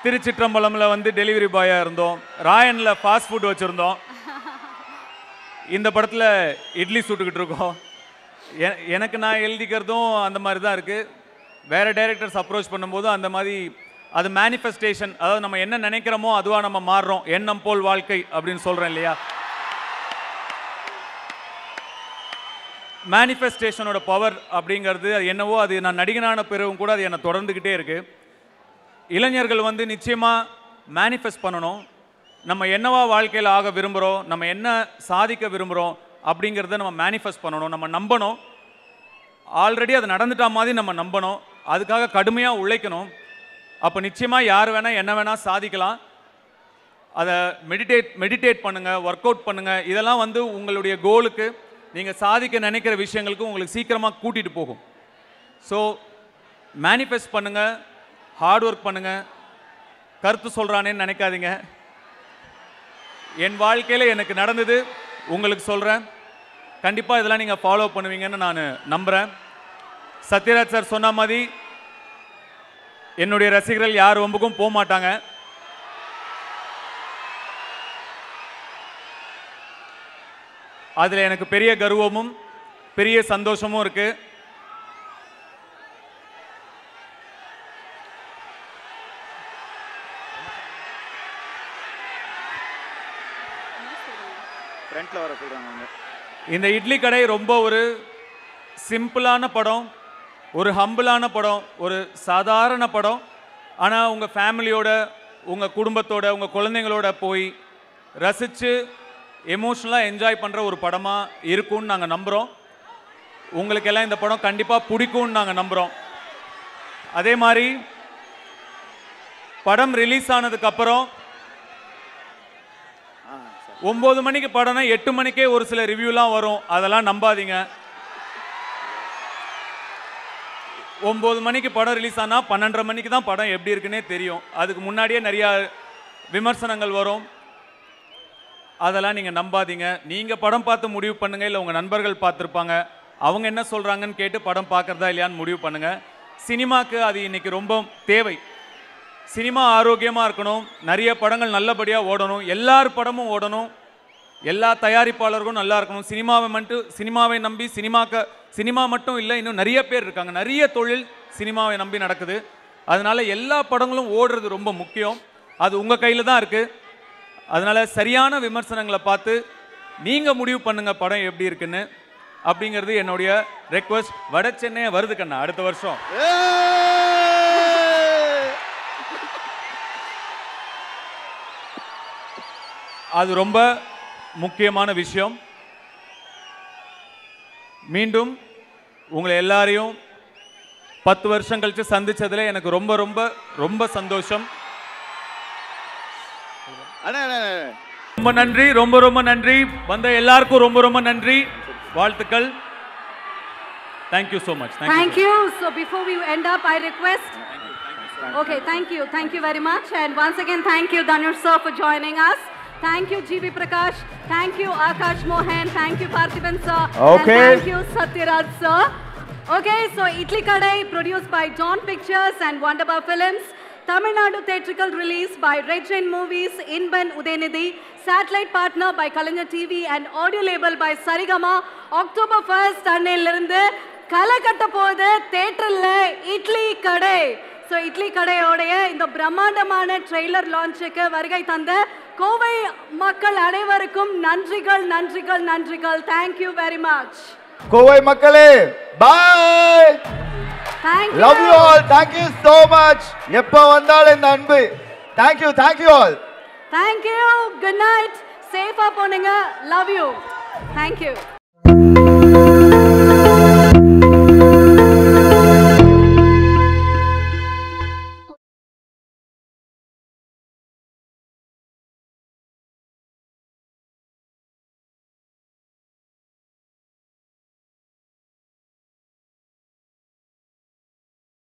[SPEAKER 7] திருச்சிற்றம்பலமில் வந்து டெலிவரி பாயாக இருந்தோம், ராயனில் ஃபாஸ்ட் ஃபுட் வச்சுருந்தோம், இந்த படத்தில் இட்லி சுட்டுக்கிட்டு இருக்கோம். எனக்கு நான் எழுதிக்கிறதும் அந்த மாதிரி தான் இருக்குது. வேறு டைரக்டர்ஸ் அப்ரோச் பண்ணும்போது அந்த மாதிரி அது மேனிஃபெஸ்டேஷன், அதாவது நம்ம என்ன நினைக்கிறோமோ அதுவாக நம்ம மாறுறோம். எண்ணம் போல் வாழ்க்கை அப்படின்னு சொல்கிறேன் இல்லையா? மேனிஃபெஸ்டேஷனோட பவர் அப்படிங்கிறது அது என்னவோ, அது நான் நடிகனான பிறகும் கூட அது என்னை தொடர்ந்துக்கிட்டே இருக்குது. இளைஞர்கள் வந்து நிச்சயமாக மேனிஃபெஸ்ட் பண்ணணும். நம்ம என்னவா வாழ்க்கையில் ஆக விரும்புகிறோம், நம்ம என்ன சாதிக்க விரும்புகிறோம் அப்படிங்கிறத நம்ம மேனிஃபெஸ்ட் பண்ணணும், நம்ம நம்பணும். ஆல்ரெடி அது நடந்துட்டா மாதிரி நம்ம நம்பணும். அதுக்காக கடுமையாக உழைக்கணும். அப்போ நிச்சயமாக யார் வேணால் என்ன வேணால் சாதிக்கலாம். அதை மெடிடேட் பண்ணுங்கள், ஒர்க் அவுட் பண்ணுங்கள். இதெல்லாம் வந்து உங்களுடைய கோலுக்கு, நீங்கள் சாதிக்க நினைக்கிற விஷயங்களுக்கு உங்களுக்கு சீக்கிரமாக கூட்டிகிட்டு போகும். ஸோ மேனிஃபெஸ்ட் பண்ணுங்கள், ஹார்ட் ஒர்க் பண்ணுங்கள். கருத்து சொல்கிறானேன்னு நினைக்காதீங்க. என் வாழ்க்கையில் எனக்கு நடந்தது உங்களுக்கு சொல்கிறேன். கண்டிப்பாக இதெல்லாம் நீங்கள் ஃபாலோ பண்ணுவீங்கன்னு நான் நம்புகிறேன். சத்யராஜ் சார் சொன்ன மாதிரி என்னுடைய ரசிகர்கள் யார் வம்புக்கும் போக மாட்டாங்க. அதில் எனக்கு பெரிய கர்வமும் பெரிய சந்தோஷமும் இருக்கு. இந்த இட்லி கடை ரொம்ப ஒரு சிம்பிளான படம், ஒரு ஹம்பிளான படம், ஒரு சாதாரண படம். ஆனால் உங்கள் ஃபேமிலியோட, உங்கள் குடும்பத்தோட, உங்கள் குழந்தைங்களோட போய் ரசித்து எமோஷ்னலாக என்ஜாய் பண்ணுற ஒரு படமாக இருக்கும்னு நாங்கள் நம்புகிறோம். உங்களுக்கெல்லாம் இந்த படம் கண்டிப்பாக பிடிக்கும்னு நாங்கள் நம்புகிறோம். அதே மாதிரி படம் ரிலீஸ் ஆனதுக்கப்புறம் 9 மணிக்கு படம்னா 8 மணிக்கே ஒரு சில ரிவ்யூலாம் வரும். அதெல்லாம் நம்பாதீங்க. 9 மணிக்கு படம் ரிலீஸ் ஆனால் 12:30 மணிக்கு தான் படம் எப்படி இருக்குன்னே தெரியும். அதுக்கு முன்னாடியே நிறையா விமர்சனங்கள் வரும். அதெல்லாம் நீங்கள் நம்பாதீங்க. நீங்கள் படம் பார்த்து முடிவு பண்ணுங்கள், இல்லை உங்கள் நண்பர்கள் பார்த்துருப்பாங்க, அவங்க என்ன சொல்கிறாங்கன்னு கேட்டு படம் பார்க்குறதா இல்லையான்னு முடிவு பண்ணுங்கள். சினிமாவுக்கு அது இன்றைக்கி ரொம்ப தேவை. சினிமா ஆரோக்கியமாக இருக்கணும், நிறைய படங்கள் நல்லபடியாக ஓடணும், எல்லார் படமும் ஓடணும், எல்லா தயாரிப்பாளர்களும் நல்லா இருக்கணும். சினிமாவை நம்பி சினிமா மட்டும் இல்லை, இன்னும் நிறைய பேர் இருக்காங்க. நிறைய தொழில் சினிமாவை நம்பி நடக்குது. அதனால் எல்லா படங்களும் ஓடுறது ரொம்ப முக்கியம். அது உங்கள் கையில் தான் இருக்குது. அதனால் சரியான விமர்சனங்களை பார்த்து நீங்கள் முடிவு பண்ணுங்கள் படம் எப்படி இருக்குன்னு. அப்படிங்கிறது என்னுடைய ரெக்வஸ்ட். வட சென்னை வருது கண்ணா அடுத்த வருஷம். அது ரொம்ப முக்கியமான விஷயம். மீண்டும் உங்களை எல்லாரையும் 10 வருஷம் கழிச்சு சந்திச்சதுல எனக்கு ரொம்ப ரொம்ப ரொம்ப சந்தோஷம். ரொம்ப நன்றி, ரொம்ப ரொம்ப நன்றி. வந்த எல்லாருக்கும் ரொம்ப ரொம்ப நன்றி, வாழ்த்துக்கள். Thank you so much.
[SPEAKER 1] Thank you. So before we end up, I request. Okay, thank you very much. And once again, thank you Dhanush sir for joining us. Thank you GV Prakash. Thank you Akash Mohan. Thank you Parthiban sir.
[SPEAKER 2] Okay.
[SPEAKER 1] And thank you Satyaraj sir. Okay, so Idli Kadai produced by Dawn Pictures and Wonderbar Films. Tamil Nadu theatrical release by Red Giant Movies, Inban Udaynidhi, satellite partner by Kalanger TV and audio label by Sarigama. October 1st அன்னையிலிருந்து கலை கட்ட போகுது தியேட்டர்ல இட்லி கடை. ஸோ இட்லி கடையோடைய இந்த பிரம்மாண்டமான ட்ரெய்லர் லான்ச்சுக்கு வருகை தந்த கோவை மக்கள் அனைவருக்கும் நன்றிகள் நன்றிகள் நன்றிகள். Thank you very much.
[SPEAKER 2] கோவை மக்களே, பாய்.
[SPEAKER 1] Thank you.
[SPEAKER 2] Love you all. Thank you so much. எப்ப வந்தாலும் இந்த அன்பு. Thank you all.
[SPEAKER 1] Thank you. Good night. Safe போனுங்க. Love you. Thank you.